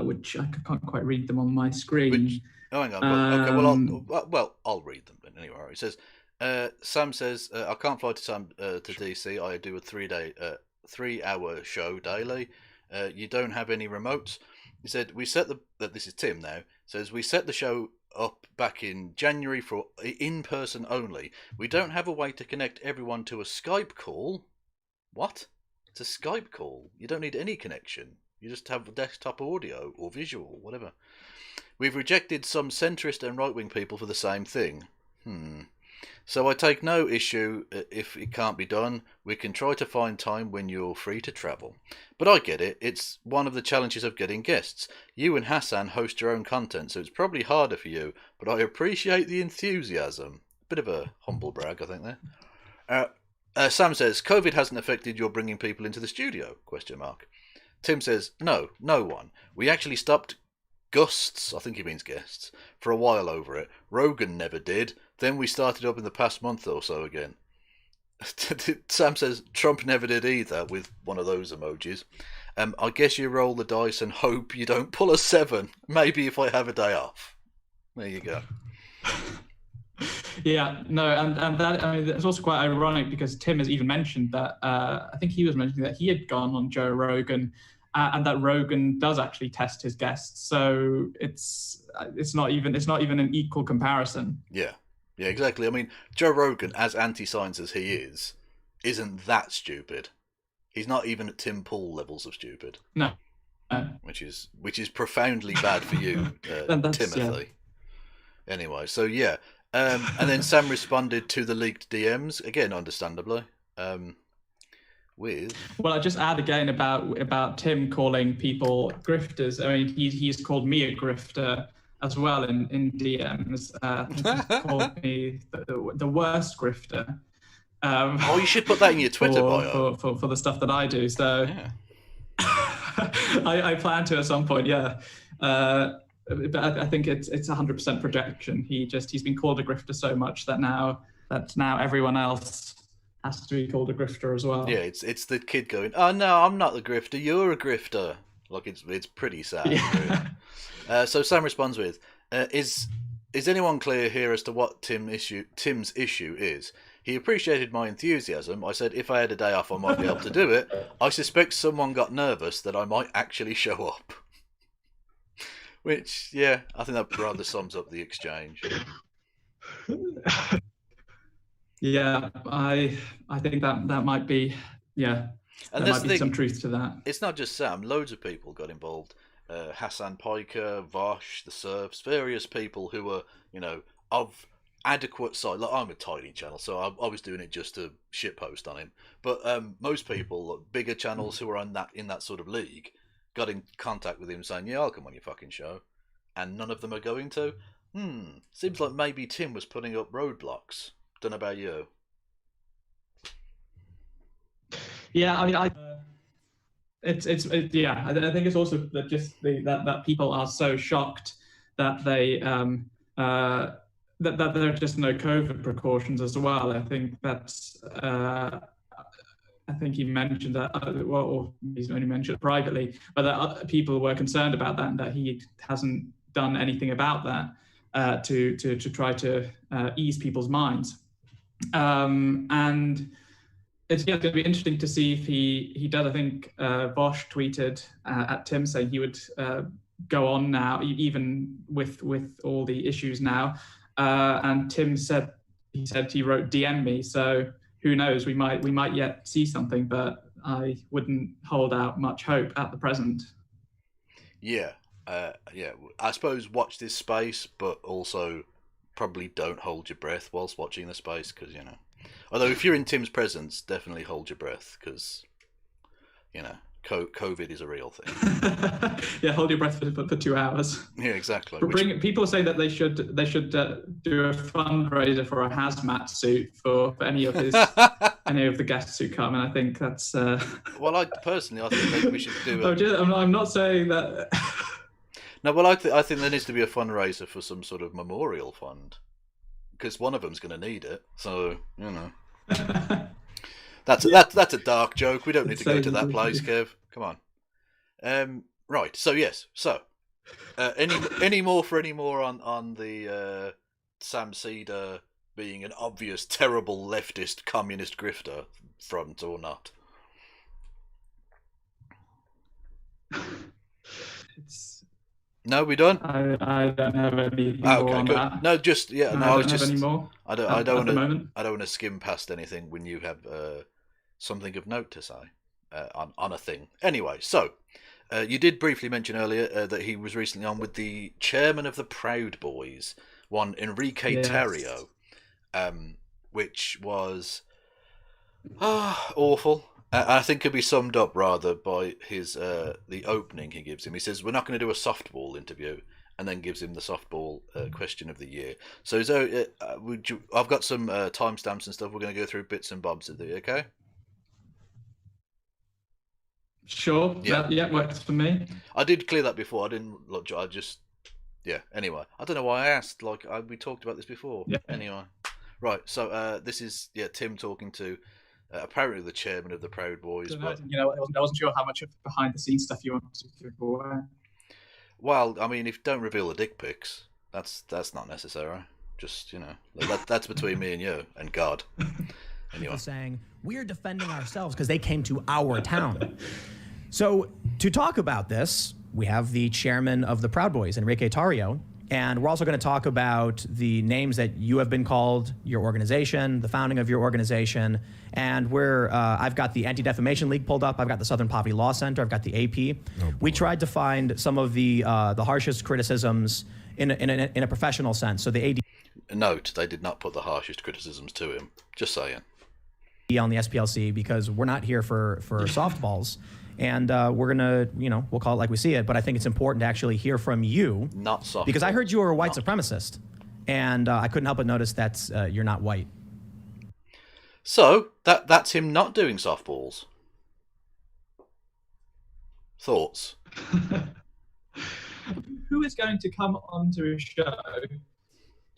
which I can't quite read them on my screen. Hang on. Okay, I'll read them then anyway. He says, Sam says, I can't fly to DC. I do a 3-hour show daily. You don't have any remotes. He said, this is Tim now, says, we set the show up back in January for in-person only. We don't have a way to connect everyone to a Skype call. What? It's a Skype call. You don't need any connection. You just have desktop audio or visual, whatever. We've rejected some centrist and right-wing people for the same thing. So I take no issue if it can't be done. We can try to find time when you're free to travel. But I get it. It's one of the challenges of getting guests. You and Hassan host your own content, so it's probably harder for you. But I appreciate the enthusiasm. Bit of a humble brag, I think, there. Sam says, COVID hasn't affected your bringing people into the studio? ? Tim says, no one. We actually stopped gusts, I think he means guests, for a while over it. Rogan never did. Then we started up in the past month or so again. Sam says Trump never did either, with one of those emojis. I guess you roll the dice and hope you don't pull a 7. Maybe if I have a day off. There you go. Yeah, no, and that, I mean, it's also quite ironic because Tim has even mentioned that, I think he was mentioning that he had gone on Joe Rogan, and that Rogan does actually test his guests. So it's not even an equal comparison. Yeah. Yeah, exactly. I mean, Joe Rogan, as anti-science as he is, isn't that stupid. He's not even at Tim Pool levels of stupid. No. Which is profoundly bad for you, Timothy. Yeah. Anyway, so yeah. And then Sam responded to the leaked DMs, again, understandably. Well, I just add again about Tim calling people grifters. I mean, he's called me a grifter as well in DMs. He's called me the worst grifter. You should put that in your Twitter bio for the stuff that I do. So yeah. I plan to at some point, yeah. But I think it's 100% projection. He's been called a grifter so much that now everyone else has to be called a grifter as well. Yeah, it's the kid going, "Oh no, I'm not the grifter. You're a grifter." Like it's pretty sad. Yeah. Really. So Sam responds with, "Is anyone clear here as to what Tim's issue is? He appreciated my enthusiasm. I said if I had a day off, I might be able to do it. I suspect someone got nervous that I might actually show up." Which, yeah, I think that rather sums up the exchange. Yeah, I think that might be, yeah. And there might be some truth to that. It's not just Sam. Loads of people got involved. Hassan Piker, Vosh, the Serfs, various people who were, of adequate size. Like, I'm a tiny channel, so I was doing it just to shitpost on him. But most people, bigger channels who are in that sort of league, got in contact with him saying, "Yeah, I'll come on your fucking show," and none of them are going to. Seems like maybe Tim was putting up roadblocks. Don't know about you. Yeah, I mean, I think it's also that that people are so shocked that they that there are just no COVID precautions as well. I think that's. I think he mentioned that, or he's only mentioned it privately, but that other people were concerned about that and that he hasn't done anything about that to try to ease people's minds. And it's going to be interesting to see if he does. I think Vosh tweeted at Tim saying he would go on now, even with all the issues now. And Tim said he wrote DM me, so who knows? We might yet see something, but I wouldn't hold out much hope at the present. Yeah, I suppose watch this space, but also probably don't hold your breath whilst watching the space, because Although if you're in Tim's presence, definitely hold your breath, because COVID is a real thing. Yeah, hold your breath for 2 hours. Yeah, exactly. People say that they should do a fundraiser for a hazmat suit for any of the guests who come, and I think that's. Well, I think maybe we should do. I'm not saying that. No, well, I think there needs to be a fundraiser for some sort of memorial fund, because one of them's going to need it. So That's a dark joke. We don't need to go to that place, Kev. Come on. Right. So yes. So any more on the Sam Seder being an obvious terrible leftist communist grifter front or not? No, we done. I don't have anything more on good. that. No, just yeah. No, I don't have any more. I don't want to skim past anything when you have something of note to say on a thing. Anyway, so you did briefly mention earlier that he was recently on with the chairman of the Proud Boys, one Enrique Tarrio, which was awful. I think could be summed up rather by his the opening he gives him. He says, "We're not going to do a softball interview," and then gives him the softball question of the year. So, I've got some timestamps and stuff. We're going to go through bits and bobs of it. Okay? Sure. Yeah, works for me. I did clear that before. I didn't look. I just Anyway, I don't know why I asked. We talked about this before. Yeah. Anyway, right. So this is Tim talking to. Apparently the chairman of the Proud Boys. I wasn't sure how much of behind the scenes stuff you wanted to give away. Well, I mean, if don't reveal the dick pics, that's not necessary. Just that's between me and you and God. Anyway, saying we're defending ourselves because they came to our town. So to talk about this, we have the chairman of the Proud Boys, Enrique Tarrio, And we're also going to talk about the names that you have been called, your organization, the founding of your organization. And I've got the Anti-Defamation League pulled up. I've got the Southern Poverty Law Center. I've got the AP. We tried to find some of the harshest criticisms in a professional sense. So the AD. Note, they did not put the harshest criticisms to him. Just saying. On the SPLC, because we're not here for softballs. And we're going to, we'll call it like we see it. But I think it's important to actually hear from you. Not softball. Because I heard you were a white supremacist. And I couldn't help but notice that you're not white. So, that's him not doing softballs. Thoughts? Who is going to come onto a show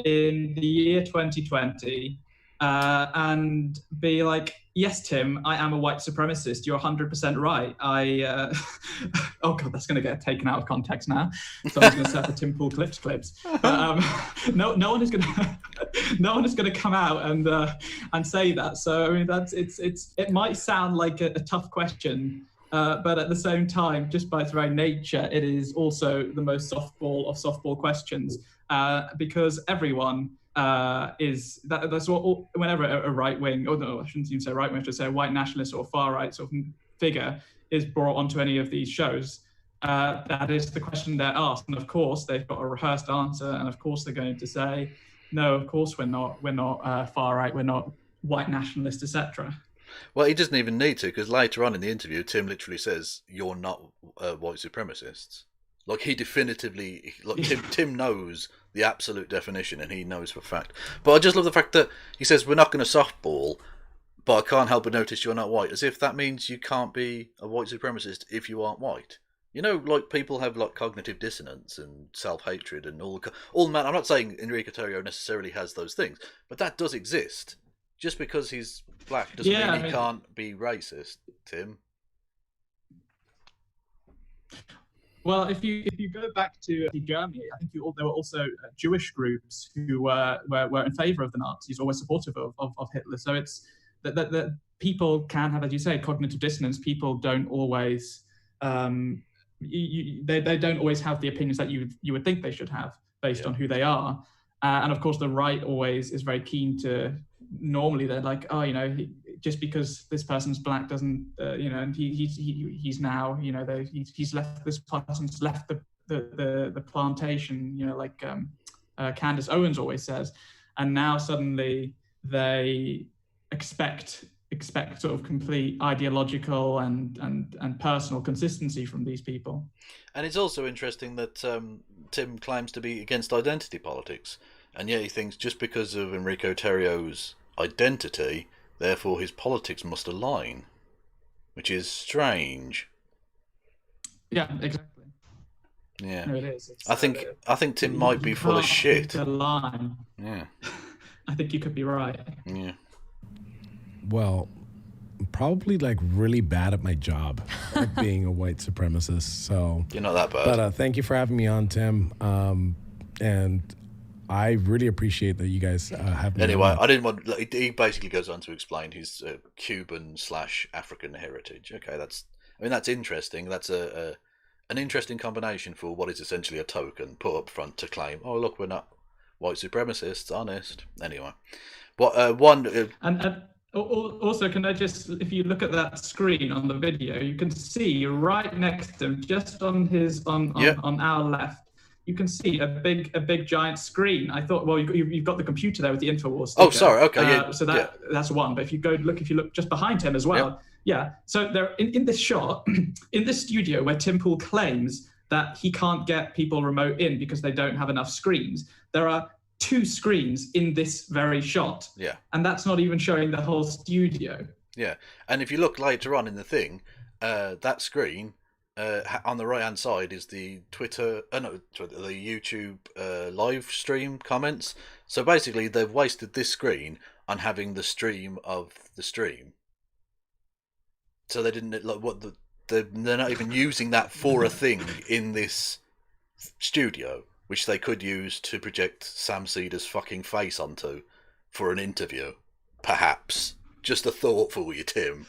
in the year 2020 and be like, yes, Tim, I am a white supremacist. You're 100% right. Oh God, that's going to get taken out of context now. Someone's going to set the Tim Pool clips. But no one is going to come out and say that. So I mean, it might sound like a tough question, but at the same time, just by its very nature, it is also the most softball of softball questions, because everyone. That's what whenever a right wing, or no, I shouldn't even say right wing, I should say a white nationalist or far right sort of figure is brought onto any of these shows, that is the question they're asked, and of course they've got a rehearsed answer, and of course they're going to say, no, of course we're not far right, we're not white nationalist, etc. Well, he doesn't even need to, because later on in the interview, Tim literally says, "You're not white supremacists." Like, he definitively, like, Tim knows the absolute definition, and he knows for a fact. But I just love the fact that he says, we're not going to softball, but I can't help but notice you're not white, as if that means you can't be a white supremacist if you aren't white. Like, people have, like, cognitive dissonance and self-hatred and all man. I'm not saying Enrique Tarrio necessarily has those things, but that does exist. Just because he's black doesn't mean he can't be racist, Tim. Well, if you go back to Germany, I think there were also Jewish groups who were in favour of the Nazis, always supportive of Hitler. So it's that people can have, as you say, cognitive dissonance. People don't always they don't always have the opinions that you would think they should have based on who they are. And of course, the right always is very keen to. Normally, they're like, oh, just because this person's black doesn't, and he's now, he's left. This person's left the plantation, like Candace Owens always says, and now suddenly they expect sort of complete ideological and personal consistency from these people. And it's also interesting that Tim claims to be against identity politics, and yet he thinks just because of Enrique Tarrio's identity, therefore his politics must align, which is strange. Yeah, exactly. Yeah, no, it is. I think Tim might be full of shit. Line. Yeah, I think you could be right. Yeah. Well, I'm probably like really bad at my job, like being a white supremacist. So you're not that bad. But thank you for having me on, Tim. And I really appreciate that you guys have me. Anyway, I didn't want. He basically goes on to explain his Cuban/African heritage. Okay, that's interesting. That's an interesting combination for what is essentially a token put up front to claim, oh look, we're not white supremacists, honest. Anyway, what and also, can I just, if you look at that screen on the video, you can see right next to him, just on our left. You can see a big giant screen. I thought, well, you've got the computer there with the InfoWars sticker. Oh, sorry. Okay, yeah. So that's one. But if you look just behind him as well. Yeah. So there, in this shot, in this studio where Tim Pool claims that he can't get people remote in because they don't have enough screens, there are 2 screens in this very shot. Yeah. And that's not even showing the whole studio. Yeah. And if you look later on in the thing, that screen. On the right-hand side is the the YouTube live stream comments. So basically, they've wasted this screen on having the stream of the stream. So they didn't they're not even using that for a thing in this studio, which they could use to project Sam Seder's fucking face onto for an interview, perhaps. Just a thought for you, Tim.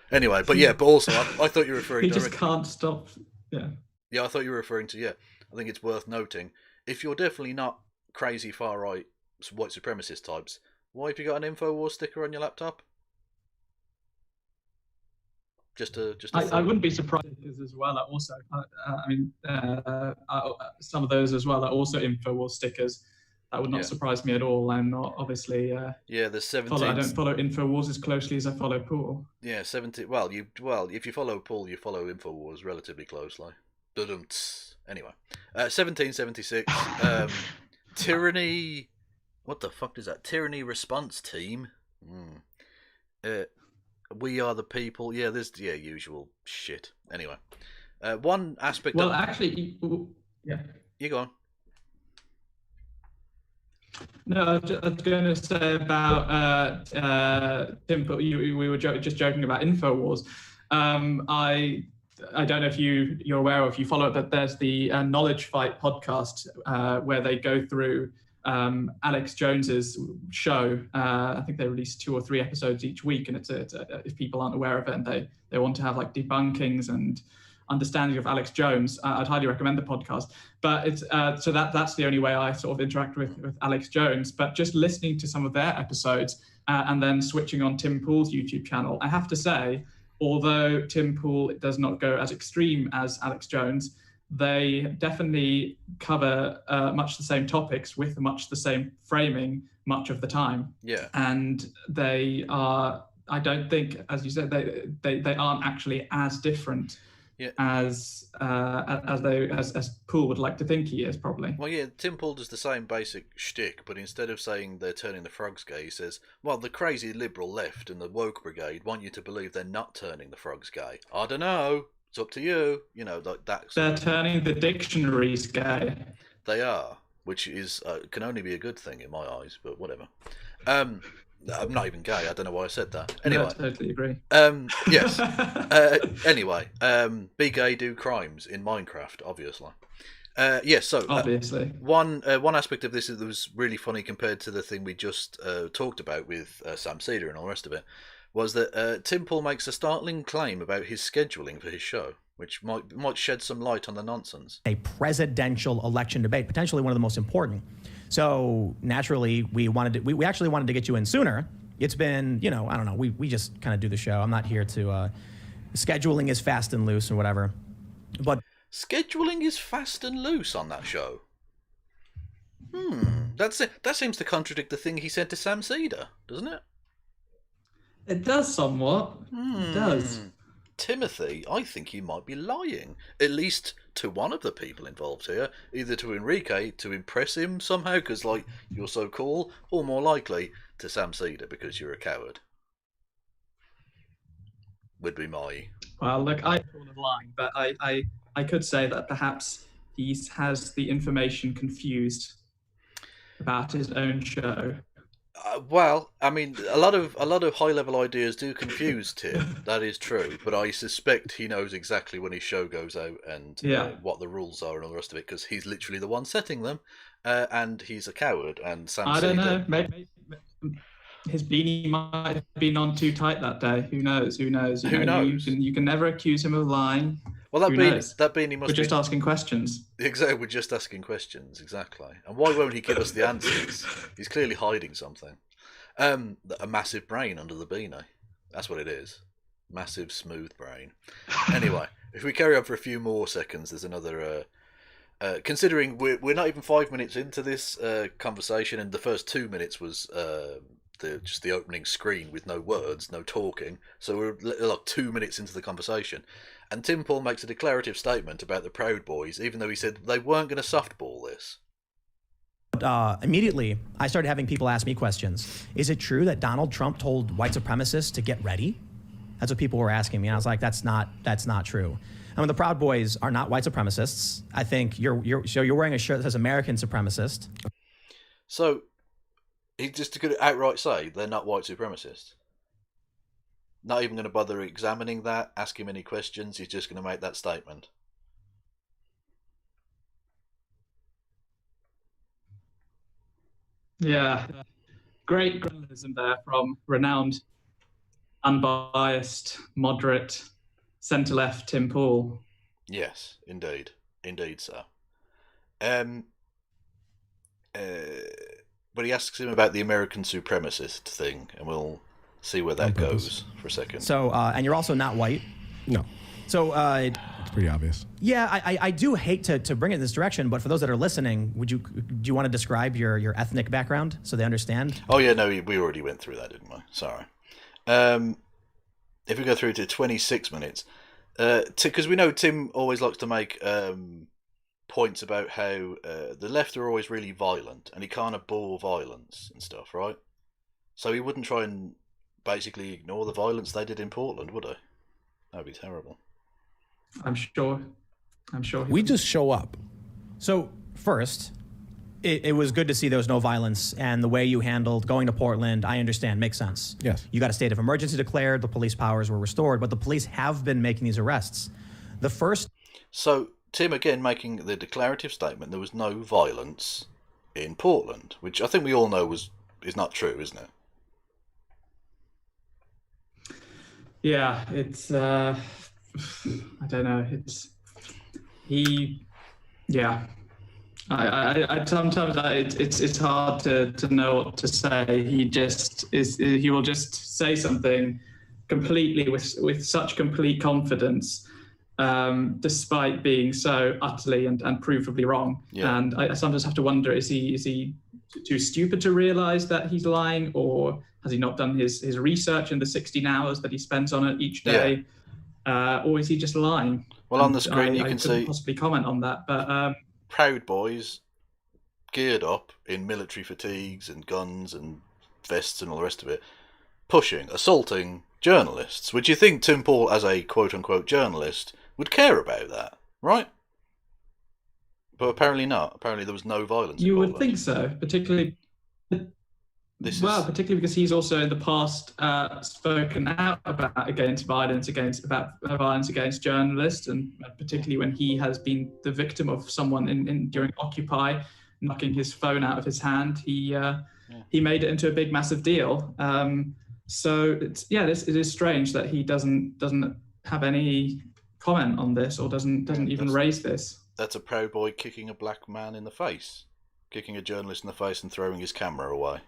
Anyway, but also, I thought you were referring to... He just can't stop, Yeah, I thought you were referring to, I think it's worth noting, if you're definitely not crazy far right white supremacist types, why have you got an InfoWars sticker on your laptop? I wouldn't be surprised because as well. Also, some of those as well are also InfoWars stickers. That would not surprise me at all. I'm not obviously. There's 17. I don't follow InfoWars as closely as I follow Paul. Yeah, 17. Well, if you follow Paul, you follow InfoWars relatively closely. Anyway, 1776. Tyranny. What the fuck is that? Tyranny Response Team. We are the people. Yeah, there's usual shit. Anyway, one aspect. Well, actually, yeah. You go on. No, I was going to say about Tim. We were just joking about Infowars. I don't know if you're aware or if you follow it, but there's the Knowledge Fight podcast where they go through Alex Jones's show. I think they release 2 or 3 episodes each week, and it's if people aren't aware of it and they want to have like debunkings and understanding of Alex Jones, I'd highly recommend the podcast. But it's so that's the only way I sort of interact with Alex Jones. But just listening to some of their episodes and then switching on Tim Pool's YouTube channel, I have to say, although Tim Pool does not go as extreme as Alex Jones, they definitely cover much the same topics with much the same framing much of the time. Yeah. And they are, I don't think, as you said, they aren't actually as different as Pool would like to think he is, probably. Well, yeah, Tim Pool does the same basic shtick, but instead of saying they're turning the frogs gay, he says, well, the crazy liberal left and the woke brigade want you to believe they're not turning the frogs gay. I don't know. It's up to you. You know, like that. They're turning the dictionaries gay. They are, which is can only be a good thing in my eyes, but whatever. I'm not even gay. I don't know why I said that. Anyway, I totally agree. Yes. Anyway, be gay, do crimes in Minecraft, obviously. Yes. So obviously, one aspect of this that was really funny compared to the thing we just talked about with Sam Seder and all the rest of it was that Tim Pool makes a startling claim about his scheduling for his show, which might shed some light on the nonsense. A presidential election debate, potentially one of the most important. So naturally, we actually wanted to get you in sooner. It's been, I don't know, we just kind of do the show. I'm not here to, scheduling is fast and loose and whatever. But scheduling is fast and loose on that show. That seems to contradict the thing he said to Sam Seder, doesn't it? It does somewhat. It does. Timothy, I think you might be lying, at least to one of the people involved here, either to Enrique to impress him somehow because you're so cool, or more likely to Sam Seder because you're a coward. Would be my... Well, look, I'm lying, but I could say that perhaps he has the information confused about his own show. Well, I mean, a lot of high-level ideas do confuse Tim. That is true, but I suspect he knows exactly when his show goes out and what the rules are and all the rest of it, because he's literally the one setting them, and he's a coward. And Sam I don't know. Maybe his beanie might have been on too tight that day. Who knows? Who knows? Who knows? You can never accuse him of lying. Well, that beanie must. We're just asking questions. Exactly, we're just asking questions. Exactly. And why won't he give us the answers? He's clearly hiding something. A massive brain under the beanie. That's what it is. Massive, smooth brain. Anyway, if we carry on for a few more seconds, there's another. Considering we're not even 5 minutes into this conversation, and the first 2 minutes was just the opening screen with no words, no talking. So we're like 2 minutes into the conversation. And Tim Pool makes a declarative statement about the Proud Boys, even though he said they weren't going to softball this. Immediately, I started having people ask me questions. Is it true that Donald Trump told white supremacists to get ready? That's what people were asking me. And I was like, that's not true. I mean, the Proud Boys are not white supremacists. I think you're wearing a shirt that says American supremacist. So he just could outright say they're not white supremacists. Not even going to bother examining that, ask him any questions. He's just going to make that statement. Yeah, great journalism there from renowned, unbiased, moderate, centre-left Tim Pool. Yes, indeed, sir. but he asks him about the American supremacist thing, and we'll see where that goes for a second. So, and you're also not white. No. So, it's pretty obvious. Yeah, I do hate to bring it in this direction, but for those that are listening, do you want to describe your ethnic background so they understand? Oh yeah, no, we already went through that, didn't we? Sorry. If we go through to 26 minutes, because we know Tim always likes to make points about how the left are always really violent, and he can't abhor violence and stuff, right? So he wouldn't try and basically ignore the violence they did in Portland, would he? That'd be terrible. I'm sure. We just show up. So first, it was good to see there was no violence, and the way you handled going to Portland, I understand, makes sense. Yes. You got a state of emergency declared, the police powers were restored, but the police have been making these arrests. The first... So, Tim again making the declarative statement there was no violence in Portland, which I think we all know is not true, isn't it? Yeah, it's... I don't know. I sometimes it's hard to know what to say. He will just say something completely with such complete confidence, despite being so utterly and provably wrong. Yeah. And I sometimes have to wonder: is he too stupid to realize that he's lying, or has he not done his research in the 16 hours that he spends on it each day? Yeah. Or is he just lying? Well, on the screen you can see... possibly comment on that, but... Proud Boys, geared up in military fatigues and guns and vests and all the rest of it, assaulting journalists. Would you think Tim Paul, as a quote-unquote journalist, would care about that, right? But apparently not. Apparently there was no violence. You would think so, particularly... particularly because he's also in the past spoken out against violence against journalists, and particularly when he has been the victim of someone in during Occupy knocking his phone out of his hand. He made it into a big massive deal. So it is strange that he doesn't have any comment on this, or doesn't even raise this. That's a Proud Boy kicking a black man in the face, kicking a journalist in the face and throwing his camera away.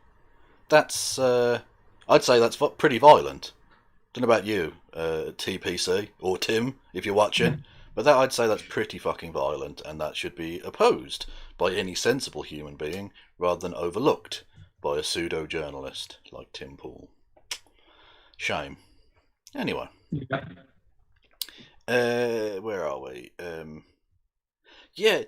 That's, I'd say that's pretty violent. Don't know about you, TPC, or Tim, if you're watching, but I'd say that's pretty fucking violent, and that should be opposed by any sensible human being, rather than overlooked by a pseudo-journalist like Tim Paul. Shame. Anyway. Yeah. Where are we?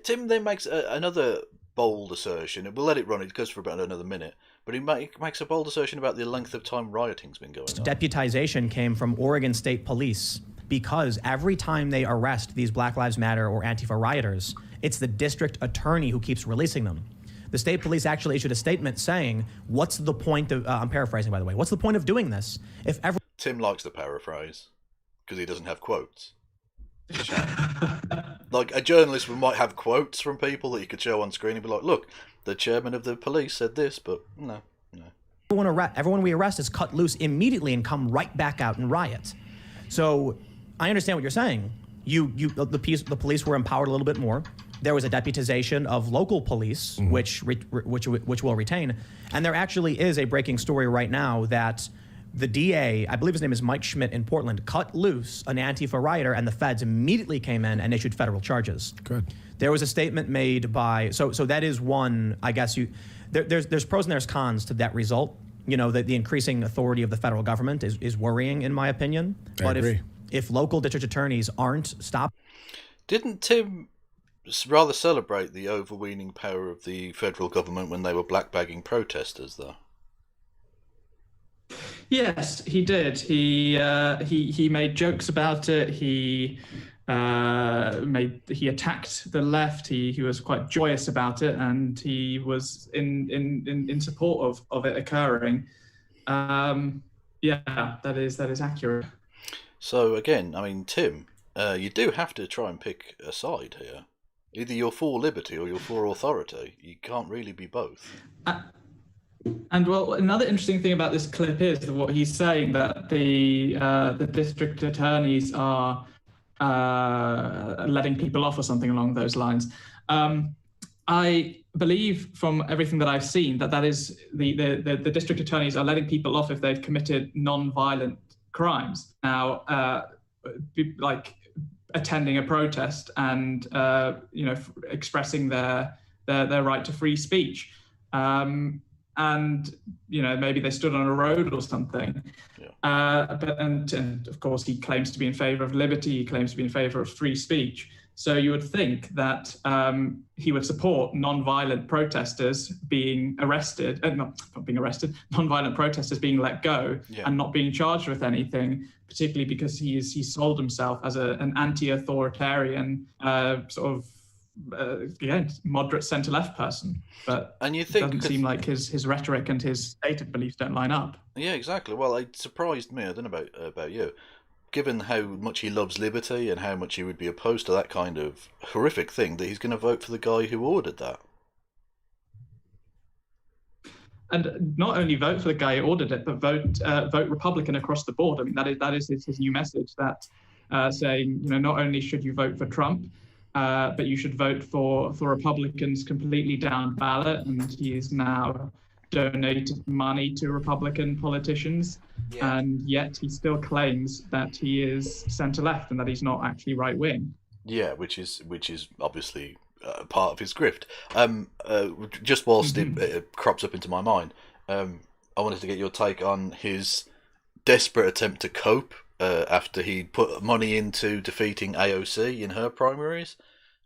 Tim then makes another bold assertion. We'll let it run, it goes for about another minute. But he makes a bold assertion about the length of time rioting's been going on. Deputization came from Oregon State Police because every time they arrest these Black Lives Matter or Antifa rioters, it's the district attorney who keeps releasing them. The state police actually issued a statement saying, what's the point of, I'm paraphrasing by the way, what's the point of doing this? Tim likes to paraphrase because he doesn't have quotes. Like a journalist might have quotes from people that you could show on screen and be like, look, the chairman of the police said this, but no. Everyone we arrest is cut loose immediately and come right back out and riot. So I understand what you're saying. The police were empowered a little bit more. There was a deputization of local police, which we'll retain. And there actually is a breaking story right now that the DA, I believe his name is Mike Schmidt in Portland, cut loose an Antifa rioter, and the feds immediately came in and issued federal charges. Good. There was a statement made by, so that is one, I guess there's pros and there's cons to that result. You know, the increasing authority of the federal government is worrying, in my opinion. I agree. If local district attorneys aren't stopped. Didn't Tim rather celebrate the overweening power of the federal government when they were blackbagging protesters, though? Yes, he did. He made jokes about it. He attacked the left. He was quite joyous about it, and he was in support of it occurring. That is accurate. So again, I mean, Tim, you do have to try and pick a side here. Either you're for liberty or you're for authority. You can't really be both. And well, another interesting thing about this clip is that what he's saying, that the district attorneys are letting people off or something along those lines. I believe from everything that I've seen that is the district attorneys are letting people off if they've committed non-violent crimes. Now, like attending a protest and expressing their right to free speech, and maybe they stood on a road or something. But of course he claims to be in favor of liberty. He claims to be in favor of free speech. So you would think that he would support non-violent protesters being arrested, not being arrested, non-violent protesters being let go and not being charged with anything, particularly because he sold himself as an anti-authoritarian moderate centre-left person. But and you think it doesn't seem like his rhetoric and his stated beliefs don't line up. Yeah, exactly. Well, it surprised me. I don't know about you. Given how much he loves liberty and how much he would be opposed to that kind of horrific thing, that he's going to vote for the guy who ordered that. And not only vote for the guy who ordered it, but vote Republican across the board. I mean, that is his new message, that saying, not only should you vote for Trump, but you should vote for Republicans completely down ballot. And he is now donated money to Republican politicians, and yet he still claims that he is centre-left and that he's not actually right-wing. Yeah, which is obviously part of his grift. Just whilst it crops up into my mind, I wanted to get your take on his desperate attempt to cope after he put money into defeating AOC in her primaries,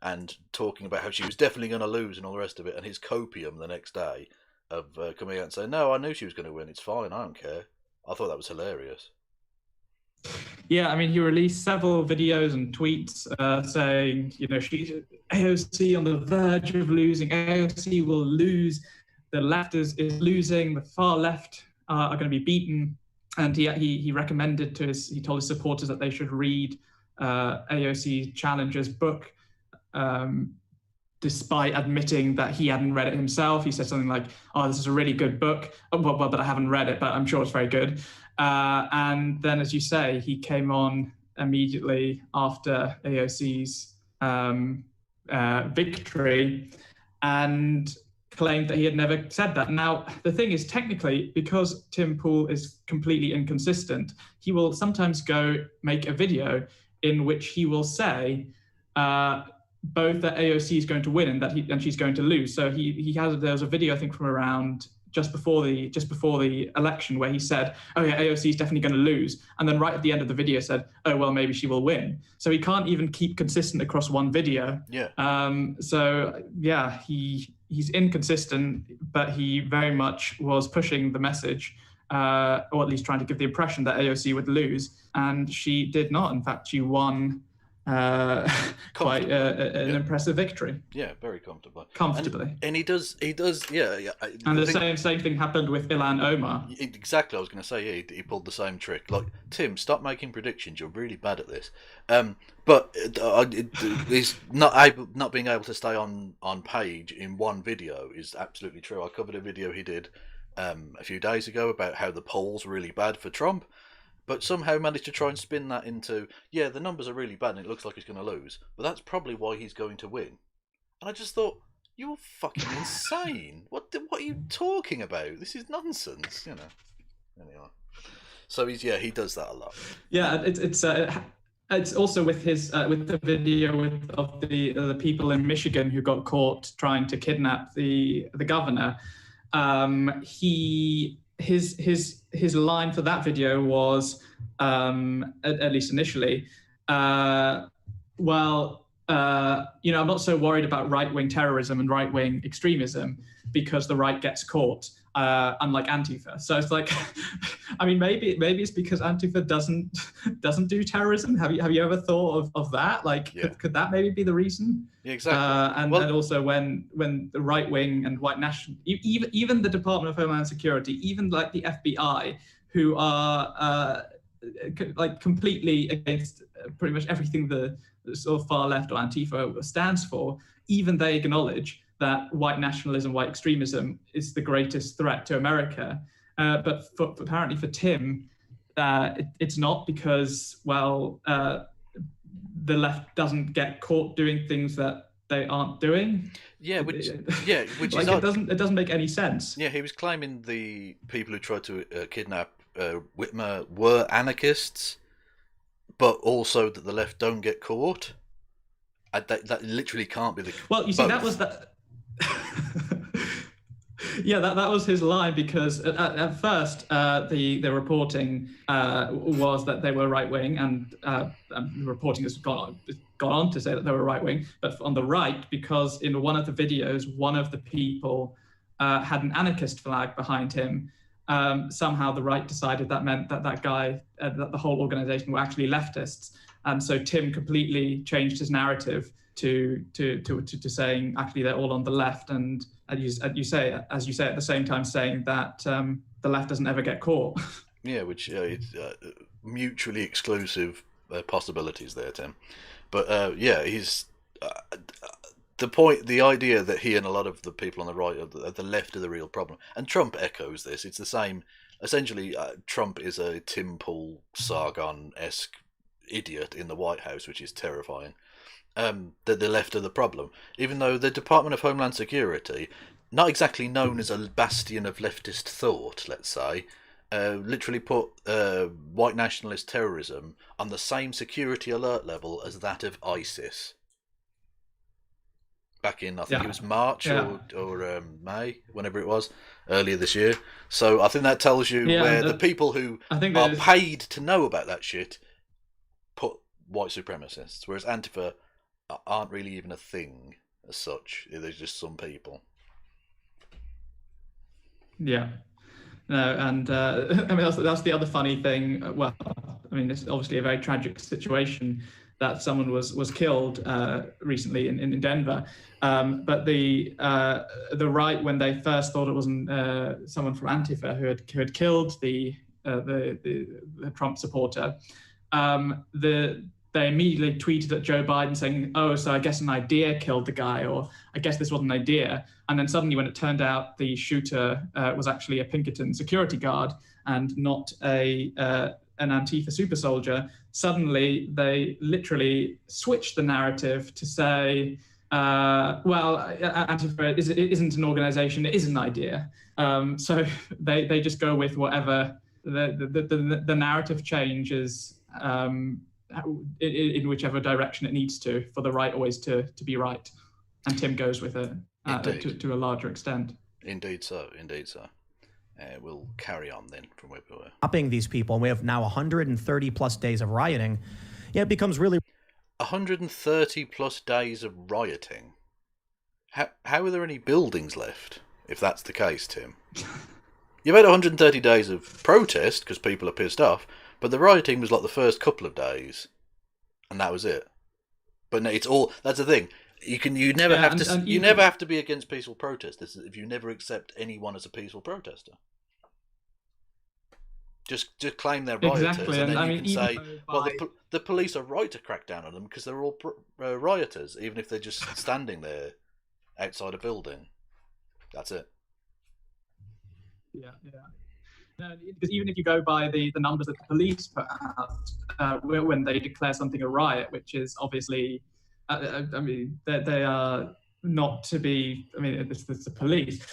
and talking about how she was definitely going to lose and all the rest of it, and his copium the next day of coming out and saying, no, I knew she was going to win, it's fine, I don't care. I thought that was hilarious. Yeah, I mean, he released several videos and tweets saying, she's AOC on the verge of losing, AOC will lose, the left is losing, the far left are going to be beaten. And he recommended he told his supporters that they should read AOC Challenger's book, despite admitting that he hadn't read it himself. He said something like, oh, this is a really good book, but I haven't read it, but I'm sure it's very good. And then, as you say, he came on immediately after AOC's victory and claimed that he had never said that. Now, the thing is, technically, because Tim Pool is completely inconsistent, he will sometimes go make a video in which he will say, both that AOC is going to win and she's going to lose. So there was a video, I think, from around just before the election where he said, oh yeah, AOC is definitely going to lose, and then right at the end of the video said, oh well, maybe she will win. So he can't even keep consistent across one video. So yeah, he's inconsistent, but he very much was pushing the message, or at least trying to give the impression that AOC would lose, and she did not. In fact, she won quite an impressive victory. Yeah, very comfortably. And he does. Yeah. And the same thing happened with Ilhan Omar. Exactly, I was going to say, he pulled the same trick. Like, Tim, stop making predictions. You're really bad at this. But he's not being able to stay on page in one video is absolutely true. I covered a video he did a few days ago about how the polls are really bad for Trump, but somehow managed to try and spin that into, yeah, the numbers are really bad and it looks like he's going to lose, but that's probably why he's going to win. And I just thought, you're fucking insane. What are you talking about? This is nonsense, Anyway, so he does that a lot. Yeah, it's also with his with the video of the people in Michigan who got caught trying to kidnap the governor. His line for that video was, at least initially, I'm not so worried about right-wing terrorism and right-wing extremism because the right gets caught, unlike Antifa. So it's like, I mean, maybe it's because Antifa doesn't do terrorism. Have you ever thought of that? Like, could that maybe be the reason? Yeah, exactly. And also when the right wing and white national, even the Department of Homeland Security, even like the FBI, who are like completely against pretty much everything the sort of far left or Antifa stands for, even they acknowledge that white nationalism, white extremism is the greatest threat to America. But apparently for Tim, it's not, because, the left doesn't get caught doing things that they aren't doing. Which like is odd. It doesn't make any sense. Yeah, he was claiming the people who tried to kidnap Whitmer were anarchists, but also that the left don't get caught. That literally can't be the. Well, you see, that was that. Yeah, that was his line, because at first the reporting was that they were right wing, and the reporting has gone on to say that they were right wing. But on the right, because in one of the videos, one of the people had an anarchist flag behind him. Somehow the right decided that meant that guy, that the whole organization were actually leftists, and so Tim completely changed his narrative to saying actually they're all on the left, and as you say at the same time saying that the left doesn't ever get caught. Yeah, which it's mutually exclusive possibilities there, Tim. But he's the idea that he and a lot of the people on the right are the left are the real problem, and Trump echoes this. It's the same. Essentially, Trump is a Tim Pool Sargon-esque idiot in the White House, which is terrifying. That the left are the problem, even though the Department of Homeland Security, not exactly known as a bastion of leftist thought, let's say, literally put white nationalist terrorism on the same security alert level as that of ISIS. Back in, I think it was March or May, whenever it was, earlier this year. So I think that tells you where the people who are paid to know about that shit put white supremacists, whereas Antifa aren't really even a thing as such. There's just some people. Yeah. No, and I mean that's the other funny thing. Well, I mean it's obviously a very tragic situation that someone was killed recently in Denver. But the right, when they first thought it wasn't someone from Antifa who had killed the Trump supporter, they immediately tweeted at Joe Biden saying, "Oh, so I guess an idea killed the guy," or "I guess this wasn't an idea." And then suddenly, when it turned out the shooter was actually a Pinkerton security guard and not an Antifa super soldier, suddenly they literally switched the narrative to say, well, Antifa isn't an organization, it is an idea. So they just go with whatever the narrative changes in whichever direction it needs to, for the right always to be right. And Tim goes with it to a larger extent. Indeed so. We'll carry on then from where we were. Stopping these people, and we have now 130 plus days of rioting. Yeah, it becomes really 130 plus days of rioting. How are there any buildings left, if that's the case, Tim? You've had 130 days of protest because people are pissed off, but the rioting was like the first couple of days, and that was it. But no, it's all. That's the thing. You never have to be against peaceful protesters if you never accept anyone as a peaceful protester. Just claim they're rioters, exactly. and then you can say, well, the police are right to crack down on them because they're all rioters, even if they're just standing there outside a building. That's it. Yeah. No, because even if you go by the numbers that the police put out when they declare something a riot, which is obviously, I mean, they are not to be. I mean, it's the police.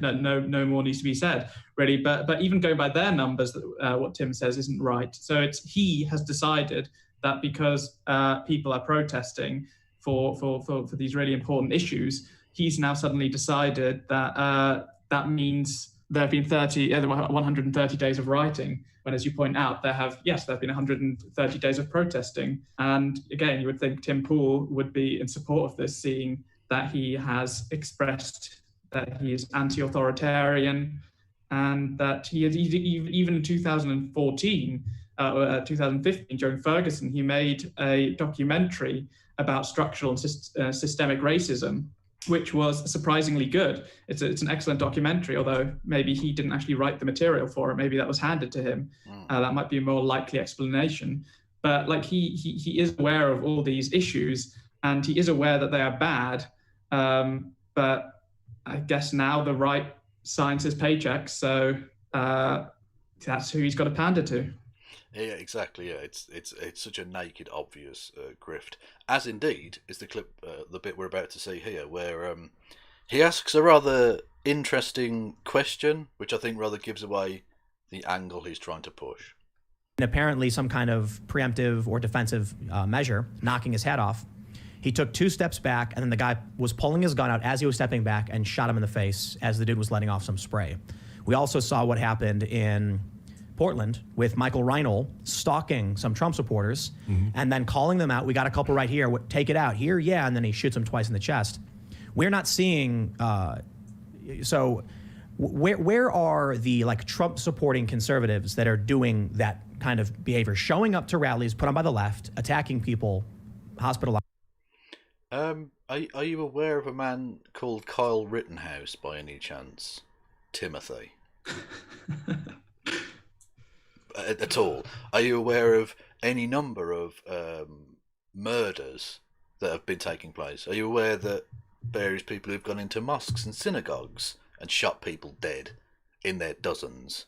no more needs to be said, really. But even going by their numbers, what Tim says isn't right. So he has decided that because people are protesting for these really important issues, he's now suddenly decided that that means there have been 130 days of rioting, when, as you point out, there have been 130 days of protesting. And again, you would think Tim Pool would be in support of this, seeing that he has expressed that he is anti-authoritarian, and that he is even in 2014, 2015, during Ferguson, he made a documentary about structural and systemic racism, which was surprisingly good. It's an excellent documentary, although maybe he didn't actually write the material for it. Maybe that was handed to him. That might be a more likely explanation. But like he is aware of all these issues, and he is aware that they are bad. But I guess now the right signs his paychecks, so that's who he's got to pander to. Yeah, exactly. Yeah, it's such a naked, obvious grift. As indeed is the clip, the bit we're about to see here, where he asks a rather interesting question, which I think rather gives away the angle he's trying to push. And apparently some kind of preemptive or defensive measure, knocking his head off. He took 2 steps back, and then the guy was pulling his gun out as he was stepping back and shot him in the face as the dude was letting off some spray. We also saw what happened in Portland with Michael Reinl stalking some Trump supporters and then calling them out. We got a couple right here. Take it out here, yeah, and then he shoots him twice in the chest. We're not seeing. So, where are the Trump supporting conservatives that are doing that kind of behavior, showing up to rallies put on by the left, attacking people, hospitalized? Are you aware of a man called Kyle Rittenhouse by any chance, Timothy? At all? Are you aware of any number of murders that have been taking place? Are you aware that various people who've gone into mosques and synagogues and shot people dead in their dozens?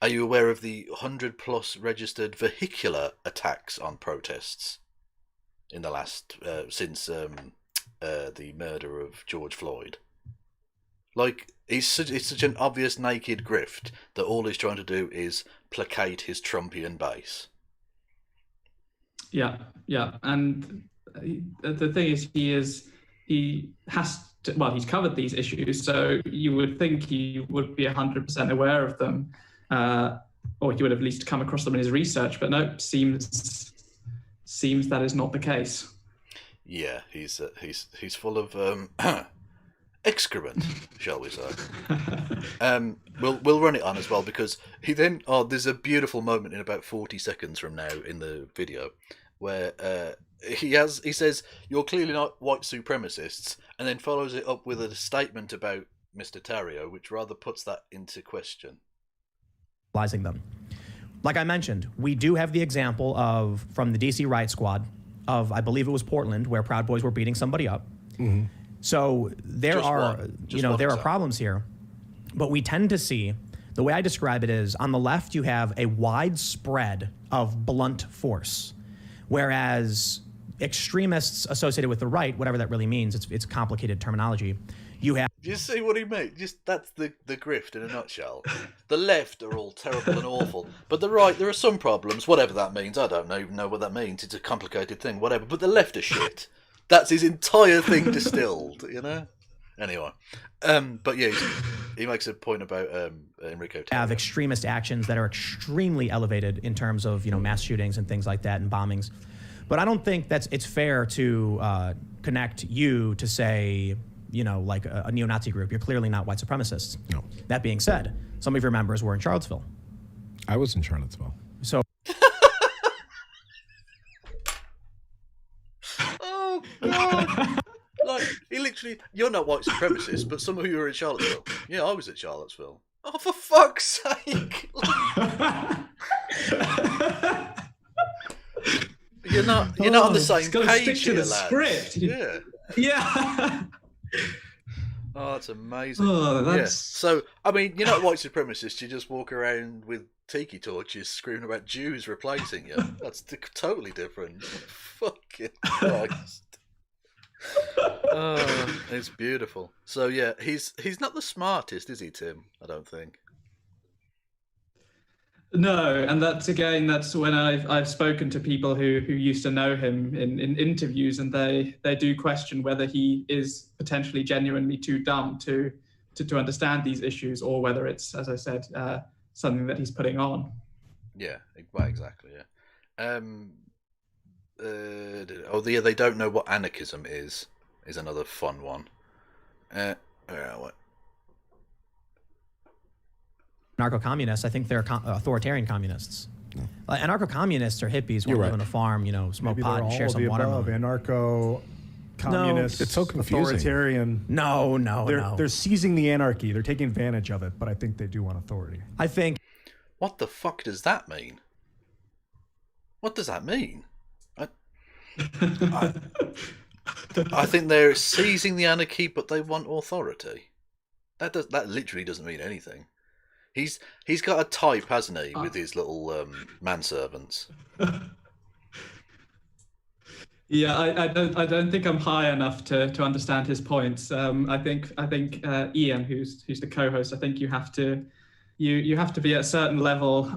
Are you aware of the 100+ registered vehicular attacks on protests in the last since the murder of George Floyd? It's such an obvious naked grift that all he's trying to do is placate his Trumpian base. Yeah, and the thing is, he's covered these issues, so you would think he would be 100% aware of them, or he would have at least come across them in his research. But no, seems that is not the case. Yeah, he's full of excrement, shall we say? We'll run it on as well, because he then there's a beautiful moment in about 40 seconds from now in the video where he says, "You're clearly not white supremacists," and then follows it up with a statement about Mr. Tarrio, which rather puts that into question. Them. Like I mentioned, we do have the example of, from the DC Riot Squad, of, I believe it was Portland, where Proud Boys were beating somebody up. Mm-hmm. So there are problems here, but we tend to see, the way I describe it is, on the left you have a widespread of blunt force, whereas extremists associated with the right, whatever that really means, it's complicated terminology. You have. Do you see what he meant? That's the grift in a nutshell. The left are all terrible and awful, but the right, there are some problems, whatever that means. I don't even know what that means. It's a complicated thing, whatever. But the left are shit. That's his entire thing distilled, you know? Anyway. But yeah, he makes a point about Enrique. Have extremist actions that are extremely elevated in terms of, mass shootings and things like that and bombings. But I don't think it's fair to connect you to say, like a neo-Nazi group. You're clearly not white supremacists. No. That being said, some of your members were in Charlottesville. I was in Charlottesville. So. Oh, God. He literally, you're not white supremacist, but some of you are in Charlottesville. Yeah, I was at Charlottesville. Oh, for fuck's sake. You're not on the same page stick to the lads. Script. Yeah. Yeah. Oh, that's amazing. Oh, that's... Yeah. So, I mean, you're not white supremacist. You just walk around with tiki torches screaming about Jews replacing you. That's totally different. Fucking Christ. Oh, it's beautiful. So, yeah, he's not the smartest, is he, Tim? I don't think. No, and that's when I've spoken to people who used to know him in interviews, and they do question whether he is potentially genuinely too dumb to understand these issues, or whether it's, as I said, something that he's putting on. Yeah, well, exactly. Yeah. They don't know what anarchism is another fun one. What? Anarcho-communists, I think they're authoritarian communists. Anarcho-communists are hippies who live on a farm, smoke pot and share some watermelon. Anarcho-communists, it's so confusing. Authoritarian. No. They're seizing the anarchy. They're taking advantage of it, but I think they do want authority. I think. What the fuck does that mean? What does that mean? I think they're seizing the anarchy, but they want authority. That literally doesn't mean anything. He's got a type, hasn't he, with his little manservants. Yeah, I don't think I'm high enough to understand his points. I think Ian, who's the co-host, I think you have to be at a certain level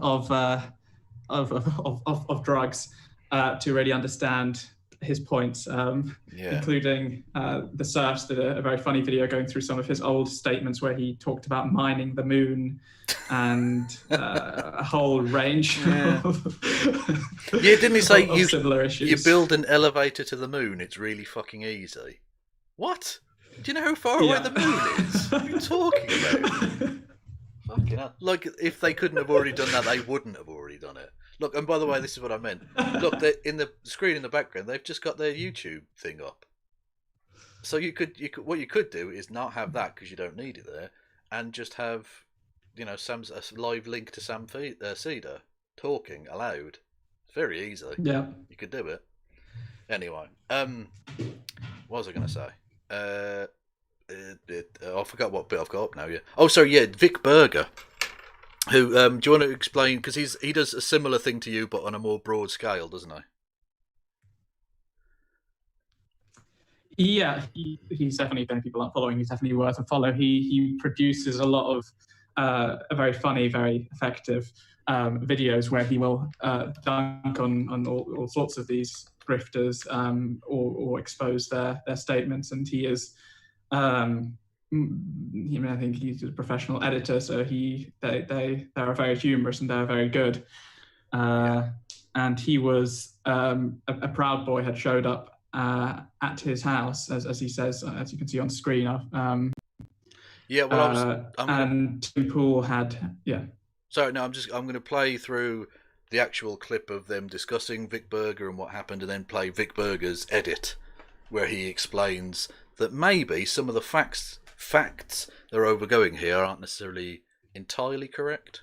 of drugs to really understand his points, including the Serfs did a very funny video going through some of his old statements where he talked about mining the moon and a whole range of didn't he say of similar issues. You build an elevator to the moon, it's really fucking easy. What? Do you know how far away the moon is? What are you talking about? Fucking hell. Like, if they couldn't have already done that, they wouldn't have already done it. Look, and by the way, this is what I meant. Look, in the screen in the background, they've just got their YouTube thing up. So what you could do is not have that because you don't need it there, and just have, Sam's a live link to Sam Seder talking aloud. It's very easy. Yeah, you could do it. Anyway, what was I going to say? I forgot what bit I've got up now. Yeah. Oh, sorry. Yeah, Vic Berger. Who do you want to explain? Because he does a similar thing to you, but on a more broad scale, doesn't he? Yeah, he's definitely, if people aren't following, he's definitely worth a follow. He produces a lot of very funny, very effective videos where he will dunk on all sorts of these grifters or expose their statements. And he is, I think he's a professional editor, so they are very humorous and they're very good. And he was a Proud Boy had showed up at his house, as he says, as you can see on screen. And Tim Pool had, Sorry, no, I'm going to play through the actual clip of them discussing Vic Berger and what happened, and then play Vic Berger's edit, where he explains that maybe some of the facts they're overgoing here aren't necessarily entirely correct.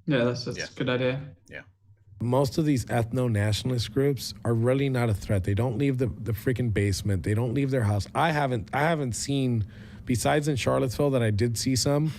Yeah, that's a good idea. Yeah. Most of these ethno-nationalist groups are really not a threat. They don't leave the freaking basement. They don't leave their house. I haven't seen, besides in Charlottesville that I did see some,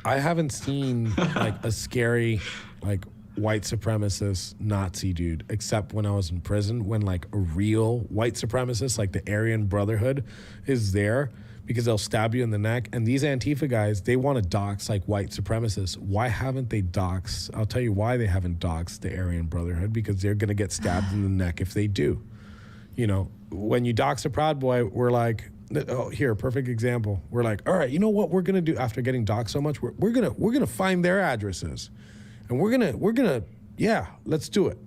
I haven't seen like a scary like white supremacist Nazi dude, except when I was in prison, when like a real white supremacist, like the Aryan Brotherhood, is there. Because they'll stab you in the neck. And these Antifa guys, they want to dox like white supremacists. Why haven't they doxed? I'll tell you why they haven't doxed the Aryan Brotherhood, because they're going to get stabbed in the neck if they do. When you dox a Proud Boy, we're like, oh, here, perfect example. We're like, all right, you know what we're going to do after getting doxed so much? We're going to find their addresses. And we're going to, yeah, let's do it.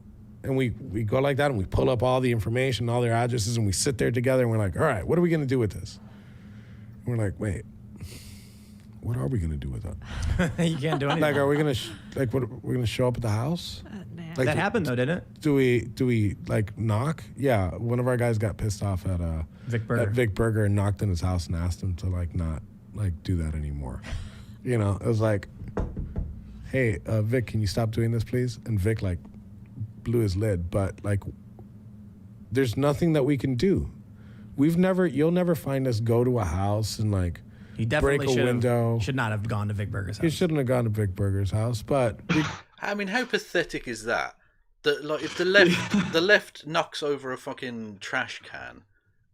And we go like that and we pull up all the information, all their addresses, and we sit there together and we're like, all right, what are we going to do with this? We're like, wait, what are we gonna do with that? You can't do anything. Like, are we gonna we're gonna show up at the house? Like, that happened though, didn't it? Do we like knock? Yeah, one of our guys got pissed off at Vic Berger and knocked on his house and asked him to like not like do that anymore. It was like, hey, Vic, can you stop doing this, please? And Vic like blew his lid, but like, there's nothing that we can do. You'll never find us go to a house and like break a window. Should not have gone to Vic Berger's house. He shouldn't have gone to Vic Berger's house, but I mean, how pathetic is that? That like if the left knocks over a fucking trash can,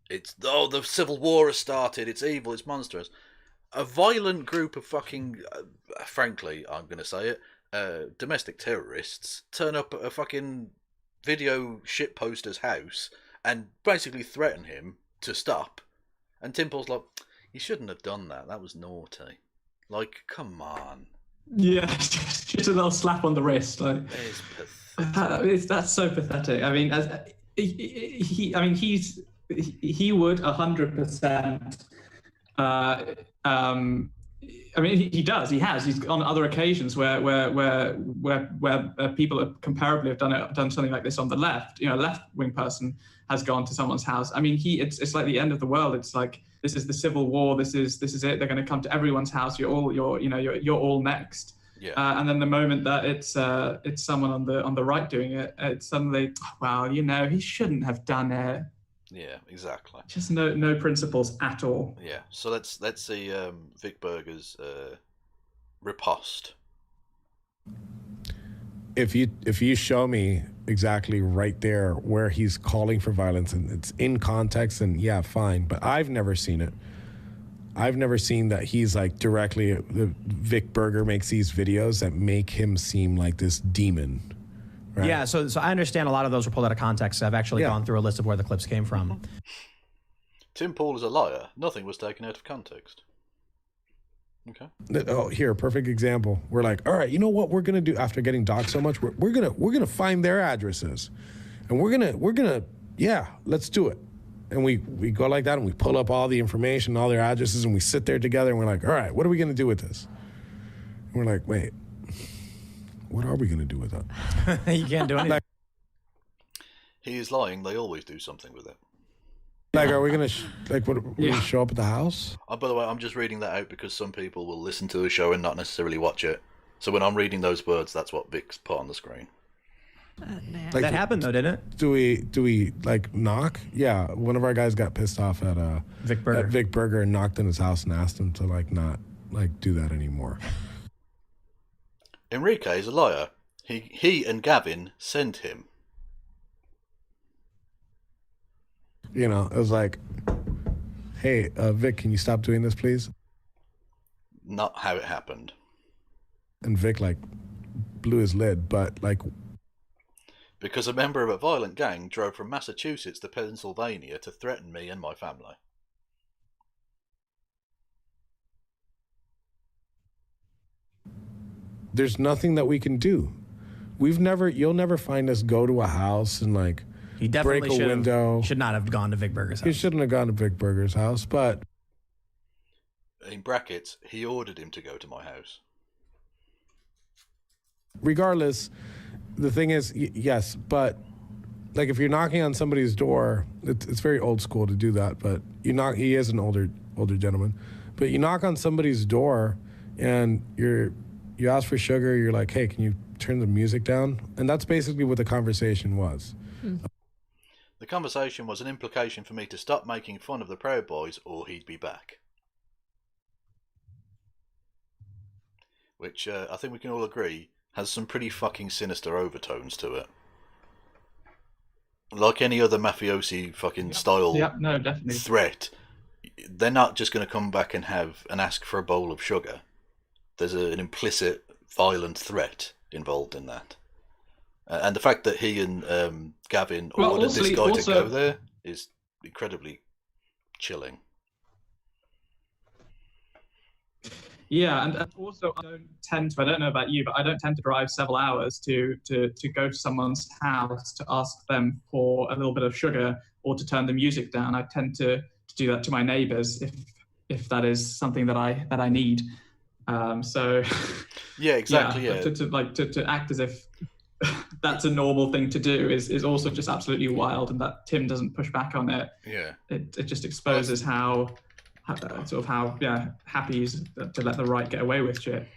it's the Civil War has started. It's evil. It's monstrous. A violent group of fucking, frankly, I'm gonna say it, domestic terrorists turn up at a fucking video shitposter's house and basically threaten him to stop, and Tim Paul's like, you shouldn't have done that. That was naughty. Like, come on. Yeah, just a little slap on the wrist. Like, it's pathetic. That's so pathetic. I mean, he would 100%. I mean, he does. He has. He's on other occasions where people have comparably have done something like this on the left. A left-wing person has gone to someone's house. I mean, it's like the end of the world. It's like, this is the Civil War. This is it. They're going to come to everyone's house. You're all next. Yeah. And then the moment that it's someone on the right doing it, it's suddenly, well, he shouldn't have done it. Yeah, exactly. Just no principles at all. Yeah. So let's see Vic Berger's riposte. If you show me exactly right there where he's calling for violence and it's in context, and yeah, fine. But I've never seen it. I've never seen that he's like directly. Vic Berger makes these videos that make him seem like this demon. Right? Yeah, so I understand a lot of those were pulled out of context. I've actually gone through a list of where the clips came from. Tim Pool is a liar. Nothing was taken out of context. Okay. Oh, here, perfect example. We're like, all right, you know what we're gonna do after getting doxxed so much? We're gonna find their addresses, and we're gonna yeah, let's do it. And we go like that, and we pull up all the information, all their addresses, and we sit there together, and we're like, all right, what are we gonna do with this? And we're like, wait, what are we gonna do with that? You can't do anything. He is lying. They always do something with it. Like, are we gonna show up at the house? Oh, by the way, I'm just reading that out because some people will listen to the show and not necessarily watch it. So when I'm reading those words, that's what Vic's put on the screen. Like, that happened though, didn't it? Do we like knock? Yeah, one of our guys got pissed off at Vic Berger. At Vic Berger and knocked on his house and asked him to like not like do that anymore. Enrique is a liar. He and Gavin sent him. You know, it was like, hey, Vic, can you stop doing this, please? Not how it happened. And Vic like blew his lid, but like. Because a member of a violent gang drove from Massachusetts to Pennsylvania to threaten me and my family. There's nothing that we can do. You'll never find us go to a house and like He definitely break a window. Should not have gone to Vic Berger's house. He shouldn't have gone to Vic Berger's house, but In brackets, he ordered him to go to my house. regardless, the thing is, yes, but like if you're knocking on somebody's door, it's very old school to do that. But he is an older gentleman, but you knock on somebody's door and you ask for sugar. You're like, hey, can you turn the music down? And that's basically what the conversation was. The conversation was an implication for me to stop making fun of the Proud Boys or he'd be back. Which I think we can all agree has some pretty fucking sinister overtones to it. Like any other mafiosi fucking style no, definitely. threat, they're not just going to come back and ask for a bowl of sugar. There's an implicit violent threat involved in that. And the fact that he and Gavin ordered this guy to go there is incredibly chilling. Yeah, and also I don't know about you, but I don't tend to drive several hours to go to someone's house to ask them for a little bit of sugar or to turn the music down. I tend to do that to my neighbors if that is something that I need. So yeah, exactly. Yeah. To act as if that's a normal thing to do is also just absolutely wild, and that Tim doesn't push back on it. Yeah, it just exposes how happy he is to let the right get away with shit.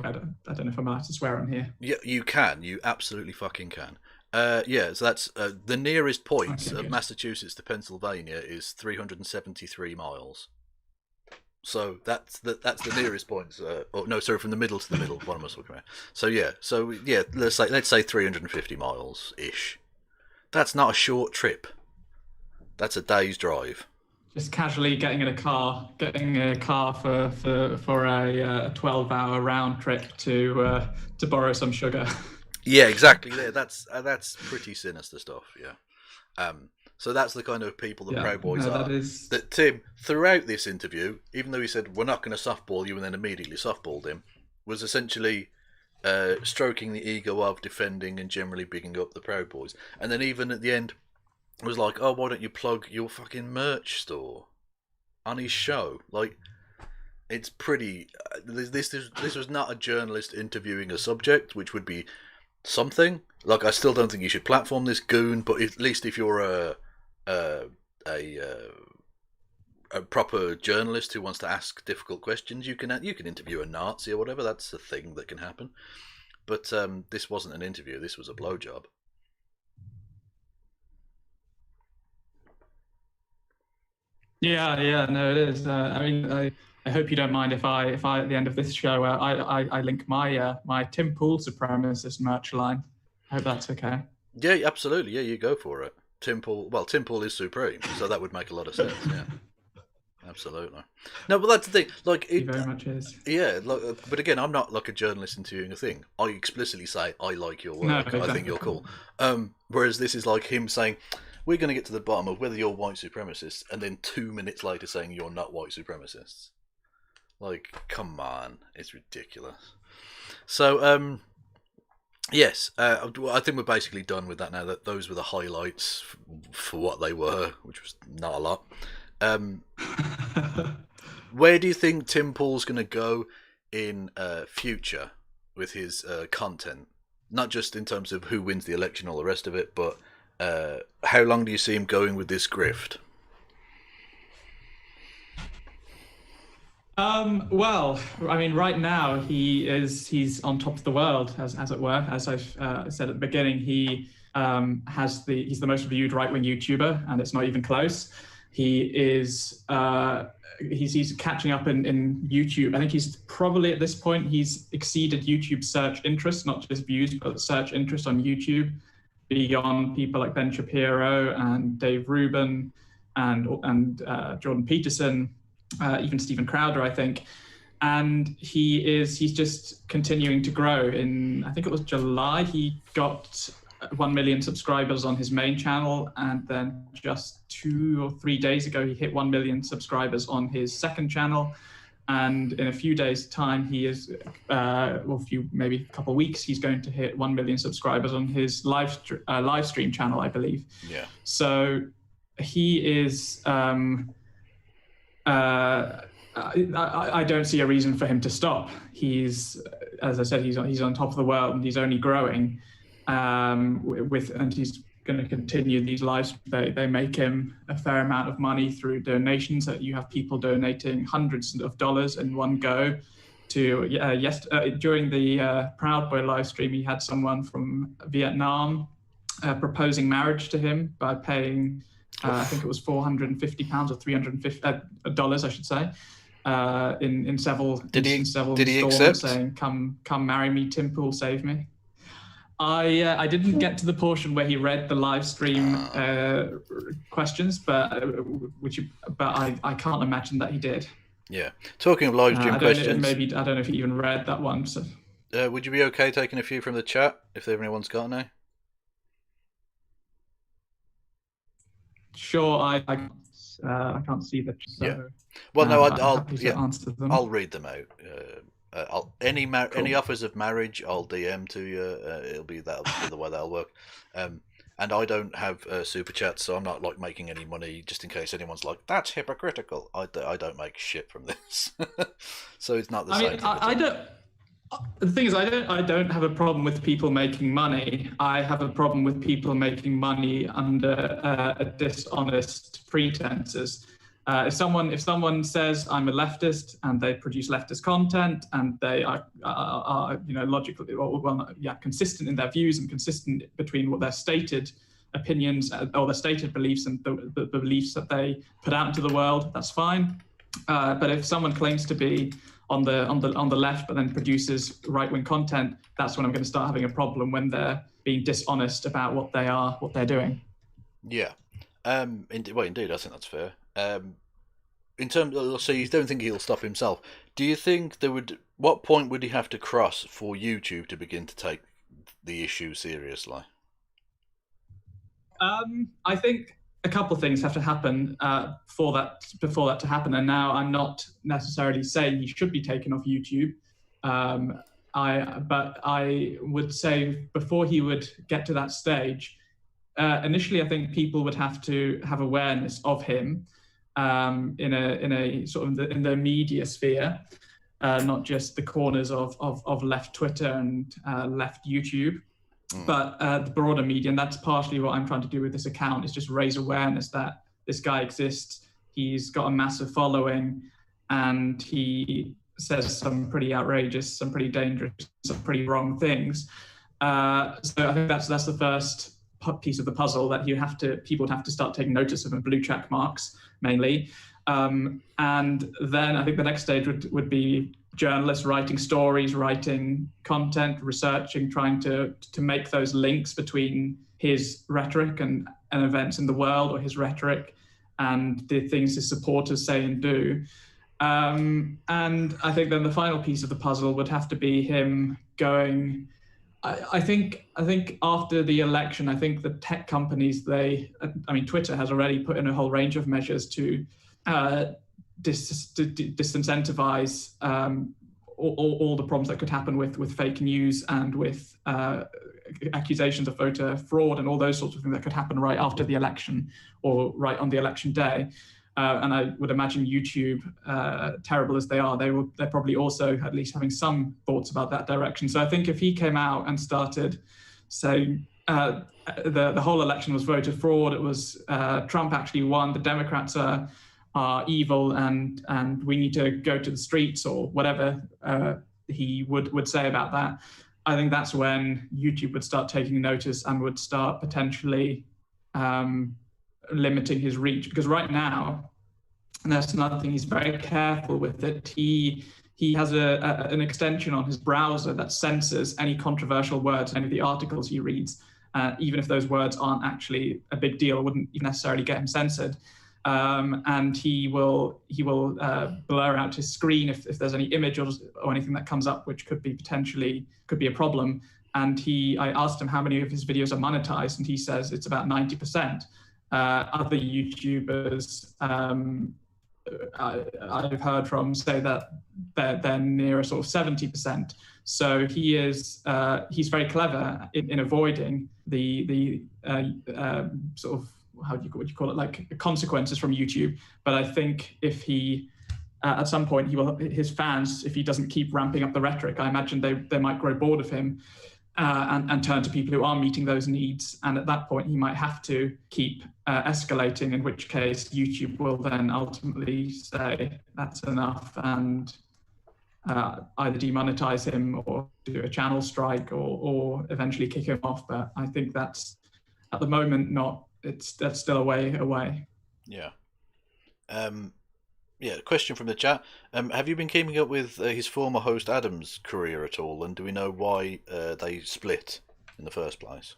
I don't know if I'm allowed to swear on here. Yeah, you can. You absolutely fucking can. So that's the nearest point of Massachusetts to Pennsylvania is 373 miles. So that's the nearest point. From the middle to the middle. What am I talking about? So let's say 350 miles ish. That's not a short trip. That's a day's drive. Just casually getting a car for a 12-hour round trip to borrow some sugar. Yeah, exactly. Yeah, that's pretty sinister stuff. Yeah. So that's the kind of people the Proud Boys are. That Tim, throughout this interview, even though he said we're not going to softball you and then immediately softballed him, was essentially stroking the ego of defending and generally bigging up the Proud Boys. And then even at the end, was like, oh, why don't you plug your fucking merch store on his show? Like, it's pretty. This was not a journalist interviewing a subject, which would be something. Like, I still don't think you should platform this goon, but at least if you're a proper journalist who wants to ask difficult questions, you can interview a Nazi or whatever. That's a thing that can happen. But this wasn't an interview. This was a blowjob. Yeah, no, it is. I mean, I hope you don't mind if I at the end of this show, I link my Tim Pool supremacist merch line. I hope that's okay. Yeah, absolutely. Yeah, you go for it. Tim Pool is supreme, so that would make a lot of sense. Yeah, absolutely. No, but that's the thing. Like, He very much is. yeah. But again, I'm not like a journalist interviewing a thing. I explicitly say I like your work. No, I exactly. think you're cool. Whereas this is like him saying, "We're going to get to the bottom of whether you're white supremacists," and then 2 minutes later saying you're not white supremacists. Like, come on, it's ridiculous. So, yes, I think we're basically done with that now. That those were the highlights for what they were, which was not a lot. Where do you think Tim Pool's going to go in future with his content? Not just in terms of who wins the election, all the rest of it, but how long do you see him going with this grift? Well, I mean, right now he's on top of the world, as it were. As I've said at the beginning, he's the most viewed right-wing YouTuber, and it's not even close. He's catching up in YouTube. I think he's probably at this point he's exceeded YouTube search interest, not just views, but search interest on YouTube, beyond people like Ben Shapiro and Dave Rubin and Jordan Peterson. Even Stephen Crowder, I think. And he's just continuing to grow. In, I think it was July, he got 1 million subscribers on his main channel. And then just 2 or 3 days ago, he hit 1 million subscribers on his second channel. And in a few days' time, he is, maybe a couple of weeks, he's going to hit 1 million subscribers on his live stream channel, I believe. Yeah. So he is... I don't see a reason for him to stop. He's, as I said, he's on top of the world, and he's only growing. And he's going to continue these lives. They make him a fair amount of money through donations. That you have people donating hundreds of dollars in one go. During the Proud Boy live stream, he had someone from Vietnam proposing marriage to him by paying. I think it was £450 or $350, I should say, in several Did he installments, accept? saying, "Come marry me, Tim Pool, save me." I didn't get to the portion where he read the live stream questions, but I can't imagine that he did. Yeah. Talking of live stream questions, I don't know if he even read that one. So. Would you be okay taking a few from the chat if anyone's got any? Sure, I can't see that. So, yeah. Well, no, answer them. I'll read them out. Any offers of marriage, I'll DM to you. That'll be the way that'll work. And I don't have super chats, so I'm not like making any money. Just in case anyone's like, that's hypocritical. I don't make shit from this, so it's not the same. I don't. The thing is, I don't have a problem with people making money. I have a problem with people making money under dishonest pretenses. If someone says I'm a leftist and they produce leftist content and they are logically consistent in their views and consistent between what their stated opinions or their stated beliefs and the beliefs that they put out into the world, that's fine. But if someone claims to be on the left, but then produces right-wing content, that's when I'm going to start having a problem, when they're being dishonest about what they're doing. Yeah. Indeed, I think that's fair. In terms of, so you don't think he'll stop himself? Do you think what point would he have to cross for YouTube to begin to take the issue seriously? I think a couple of things have to happen before that to happen. And now I'm not necessarily saying he should be taken off YouTube. But I would say before he would get to that stage, initially I think people would have to have awareness of him in a sort of in the media sphere, not just the corners of left Twitter and left YouTube. But the broader media, and that's partially what I'm trying to do with this account, is just raise awareness that this guy exists. He's got a massive following, and he says some pretty outrageous, some pretty dangerous, some pretty wrong things. So I think that's the first piece of the puzzle that people would have to start taking notice of, and blue check marks mainly. And then I think the next stage would be journalists writing stories, writing content, researching, trying to make those links between his rhetoric and events in the world, or his rhetoric and the things his supporters say and do. And I think then the final piece of the puzzle would have to be him going. I think after the election, I think the tech companies, Twitter has already put in a whole range of measures to disincentivize all the problems that could happen with fake news and with accusations of voter fraud and all those sorts of things that could happen right after the election or right on the election day. And I would imagine YouTube, terrible as they are, they're probably also at least having some thoughts about that direction. So I think if he came out and started saying the whole election was voter fraud, it was Trump actually won, the Democrats are evil, and we need to go to the streets, or whatever he would say about that, I think that's when YouTube would start taking notice and would start potentially limiting his reach. Because right now, and that's another thing, he's very careful with it. He has an extension on his browser that censors any controversial words in any of the articles he reads, even if those words aren't actually a big deal or wouldn't even necessarily get him censored. And he will blur out his screen if there's any image or anything that comes up which could be a problem. And I asked him how many of his videos are monetized, and he says it's about 90%. Other YouTubers I've heard from say that they're near a sort of 70%. So he's very clever in avoiding the sort of what do you call it, like consequences from YouTube. But I think if he at some point his fans, if he doesn't keep ramping up the rhetoric, I imagine they might grow bored of him and turn to people who are meeting those needs. And at that point, he might have to keep escalating, in which case YouTube will then ultimately say that's enough and either demonetize him or do a channel strike or eventually kick him off. But I think that's at the moment that's still a way away. Yeah. Question from the chat. Have you been keeping up with his former host Adam's career at all, and do we know why they split in the first place?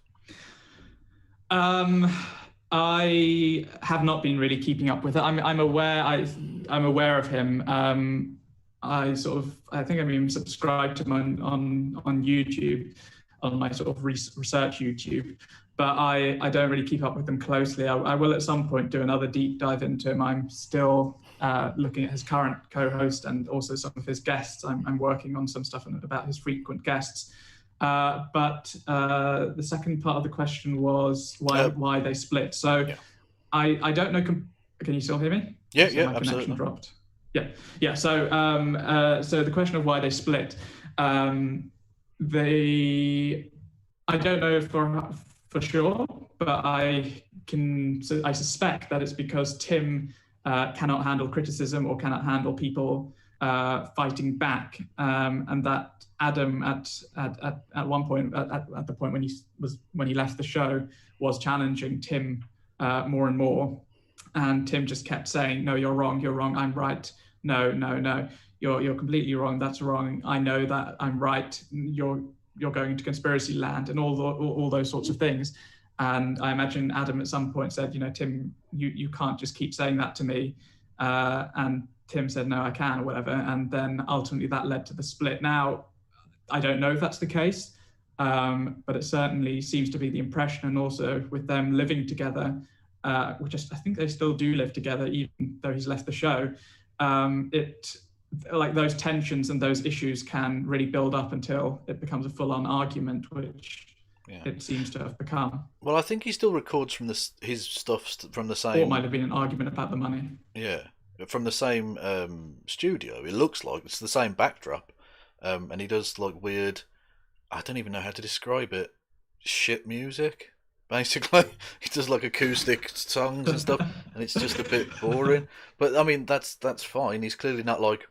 I have not been really keeping up with it. I'm aware of him. I think I'm even subscribed to him on YouTube, on my sort of research YouTube. But I don't really keep up with them closely. I will at some point do another deep dive into him. I'm still looking at his current co-host and also some of his guests. I'm working on some stuff about his frequent guests. But the second part of the question was why they split. So yeah. I don't know. Can you still hear me? Yeah, so my absolutely. Connection dropped. Yeah. So the question of why they split. I don't know for sure, but I suspect that it's because Tim cannot handle criticism or cannot handle people fighting back, and that Adam at one point, at the point when he left the show, was challenging Tim more and more, and Tim just kept saying, "No, you're wrong. I'm right. No, you're completely wrong. That's wrong. I know that I'm right. You're going into conspiracy land," and all those sorts of things. And I imagine Adam at some point said, "Tim, you can't just keep saying that to me." And Tim said, "No, I can," or whatever. And then ultimately that led to the split. Now, I don't know if that's the case, but it certainly seems to be the impression. And also with them living together, which I think they still do live together, even though he's left the show, like those tensions and those issues can really build up until it becomes a full-on argument, which it seems to have become. Well, I think he still records from his stuff from the same. Or it might have been an argument about the money. Yeah, from the same studio. It looks like it's the same backdrop, and he does like weird. I don't even know how to describe it. Shit music, basically. He does like acoustic songs and stuff, and it's just a bit boring. But I mean, that's fine. He's clearly not like.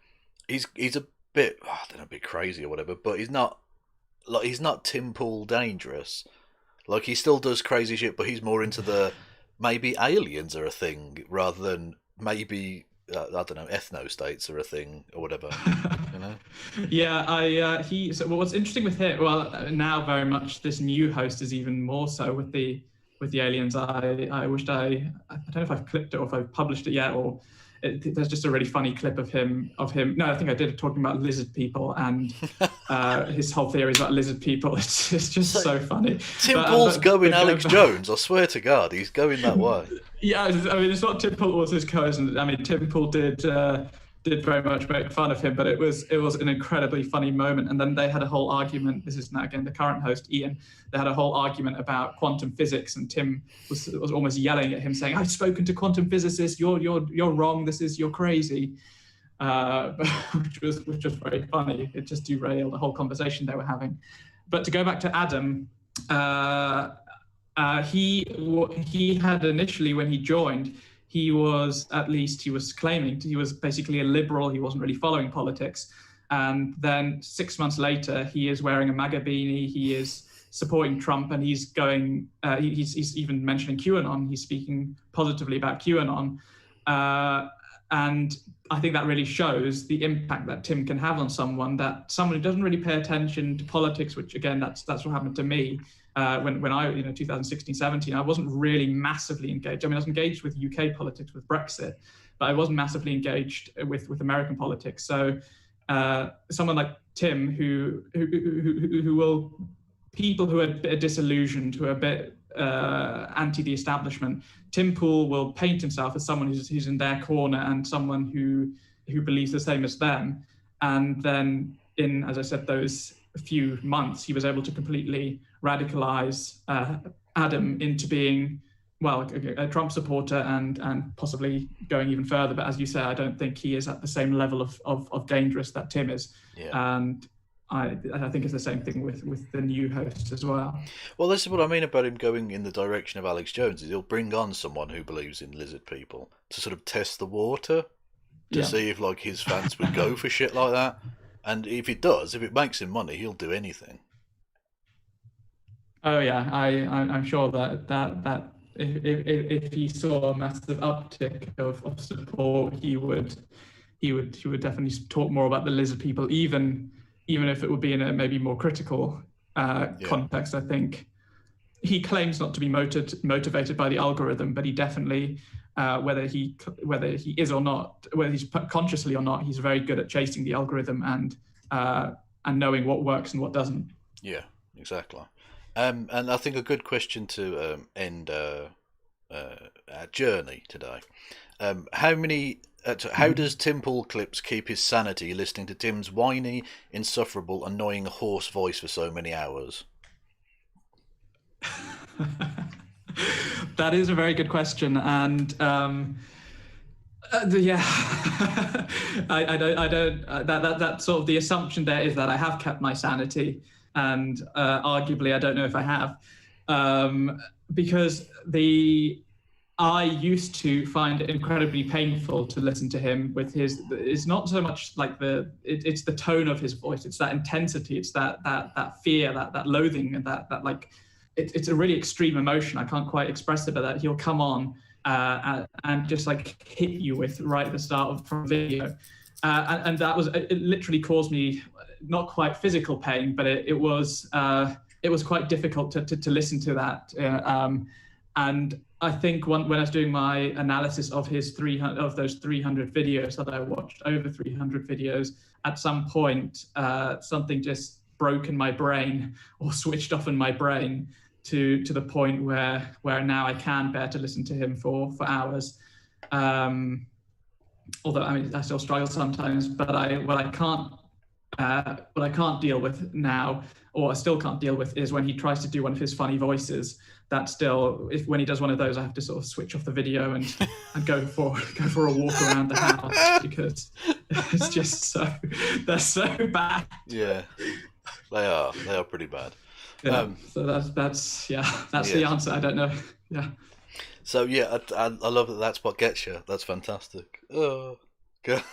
He's a bit, I don't know, a bit crazy or whatever, but he's not Tim Pool dangerous. Like, he still does crazy shit, but he's more into the maybe aliens are a thing rather than maybe I don't know, ethno states are a thing or whatever. You know? Yeah, well, what's interesting with him, well, now very much this new host is even more so with the aliens. I wished I don't know if I've clipped it or if I've published it yet, or there's just a really funny clip of him. No, I think I did, talking about lizard people and his whole theories about lizard people. It's just so funny. Tim Paul's going Alex Jones. I swear to God, he's going that way. Yeah, I mean, it's not Tim Pool was his cousin. I mean, Tim Pool did very much make fun of him, but it was an incredibly funny moment. And then they had a whole argument. This is now again the current host, Ian. They had a whole argument about quantum physics, and Tim was almost yelling at him, saying, "I've spoken to quantum physicists. You're wrong. You're crazy," which was very funny. It just derailed the whole conversation they were having. But to go back to Adam. He had initially, when he joined, he was claiming he was basically a liberal. He wasn't really following politics. And then 6 months later, he is wearing a MAGA beanie. He is supporting Trump, and he's going. He's even mentioning QAnon. He's speaking positively about QAnon. And I think that really shows the impact that Tim can have on someone who doesn't really pay attention to politics, which again, that's what happened to me. When I, 2016, 17, I wasn't really massively engaged. I mean, I was engaged with UK politics with Brexit, but I wasn't massively engaged with American politics. So someone like Tim, who will, people who are a bit disillusioned, who are a bit anti the establishment, Tim Pool will paint himself as someone who's in their corner and someone who believes the same as them. And then in, as I said, those few months, he was able to completely radicalize Adam into being, well, a Trump supporter and possibly going even further. But as you say, I don't think he is at the same level of dangerous that Tim is. Yeah. And I think it's the same thing with the new host as well. Well, this is what I mean about him going in the direction of Alex Jones, is he'll bring on someone who believes in lizard people to sort of test the water to see if like his fans would go for shit like that. And if it does, if it makes him money, he'll do anything. Oh yeah, I'm sure that if he saw a massive uptick of support, he would definitely talk more about the lizard people, even if it would be in a maybe more critical context. I think he claims not to be motivated by the algorithm, but he definitely, whether he is or not, whether he's consciously or not, he's very good at chasing the algorithm and knowing what works and what doesn't. Yeah, exactly. And I think a good question to end our journey today. How does Tim Pool Clips keep his sanity listening to Tim's whiny, insufferable, annoying hoarse voice for so many hours? That is a very good question, and yeah, I don't. That sort of the assumption there is that I have kept my sanity, and arguably I don't know if I have, because I used to find it incredibly painful to listen to him with his. It's not so much like it's the tone of his voice. It's that intensity. It's that fear, that loathing, and that like. It's a really extreme emotion. I can't quite express it, but that he'll come on and just like hit you with right at the start from video, and that was it. Literally caused me not quite physical pain, but it was quite difficult to listen to that. And I think when I was doing my analysis of those 300 videos that I watched, over 300 videos, at some point something just broke in my brain or switched off in my brain to the point where now I can bear to listen to him for hours. Although I mean I still struggle sometimes, but what I can't deal with now, or I still can't deal with, is when he tries to do one of his funny voices. That still, when he does one of those, I have to sort of switch off the video and go for a walk around the house, because it's just they're so bad. Yeah. They are pretty bad. Yeah, so that's the answer. I don't know. Yeah. So yeah, I love that. That's what gets you. That's fantastic. Oh, God.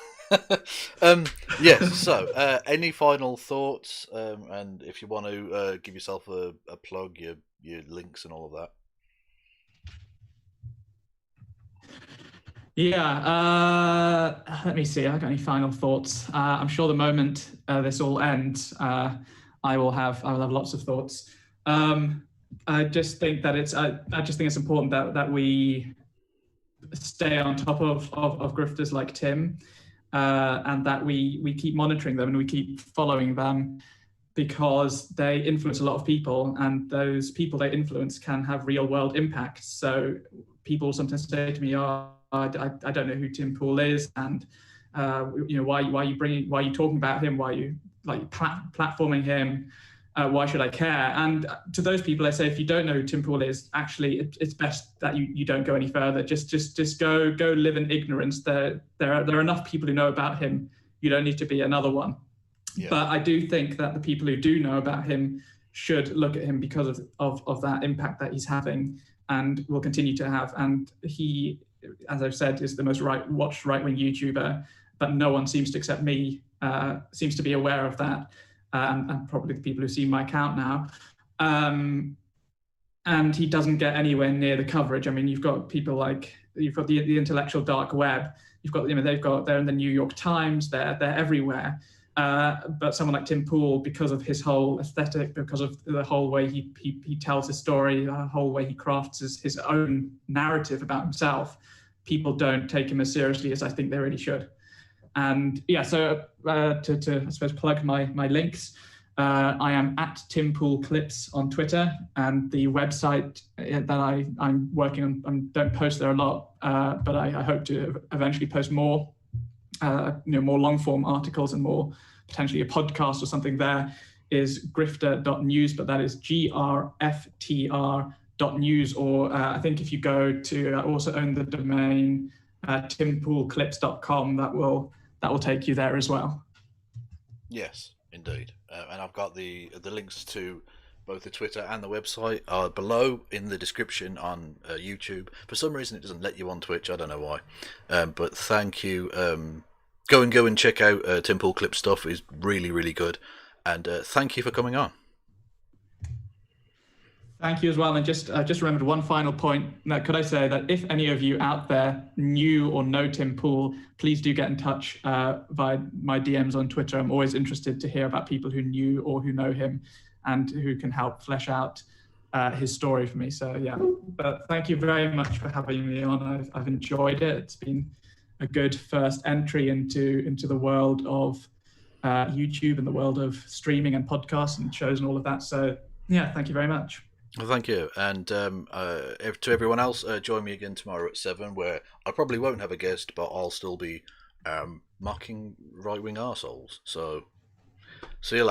Yes. So, any final thoughts? And if you want to give yourself a plug, your links and all of that. Yeah, let me see. Have I got any final thoughts? I'm sure the moment this all ends, I will have lots of thoughts. I just think that it's important that we stay on top of grifters like Tim, and that we keep monitoring them and we keep following them, because they influence a lot of people, and those people they influence can have real world impacts. So people sometimes say to me, "Oh, I don't know who Tim Pool is, and why are you talking about him? Why are you platforming him? Why should I care?" And to those people, I say, if you don't know who Tim Pool is, actually, it's best that you don't go any further. Just go live in ignorance. There are enough people who know about him. You don't need to be another one. Yeah. But I do think that the people who do know about him should look at him because of that impact that he's having and will continue to have. And he, as I've said, is the most watched right-wing YouTuber, but no one seems to, except me, seems to be aware of that, and probably the people who see my account now. And he doesn't get anywhere near the coverage. I mean, you've got people like, you've got the intellectual dark web. You've got, they're in the New York Times. They're everywhere. But someone like Tim Pool, because of his whole aesthetic, because of the whole way he tells his story, the whole way he crafts his own narrative about himself, people don't take him as seriously as I think they really should. And yeah, so to I suppose plug my links, I am at Tim Pool Clips on Twitter, and the website that I'm working on, I don't post there a lot, but I hope to eventually post more, more long form articles and more potentially a podcast or something. There is grifter.news, but that is grftr.news, or I think if you go to, I also own the domain timpoolclips.com, that will take you there as well. Yes, indeed. And I've got the links to both the Twitter and the website are below in the description on YouTube. For some reason it doesn't let you on Twitch, I don't know why. But thank you. Go and check out Tim Pool Clip stuff. Is really, really good. And thank you for coming on. Thank you as well. And just remembered one final point. Now, could I say that if any of you out there knew or know Tim Pool, please do get in touch via my DMs on Twitter. I'm always interested to hear about people who knew or who know him and who can help flesh out his story for me. So yeah, but thank you very much for having me on. I've enjoyed it. It's been a good first entry into the world of YouTube and the world of streaming and podcasts and shows and all of that. So yeah, thank you very much. Well, thank you. And to everyone else, join me again tomorrow at 7, where I probably won't have a guest, but I'll still be mocking right-wing arseholes. So see you later.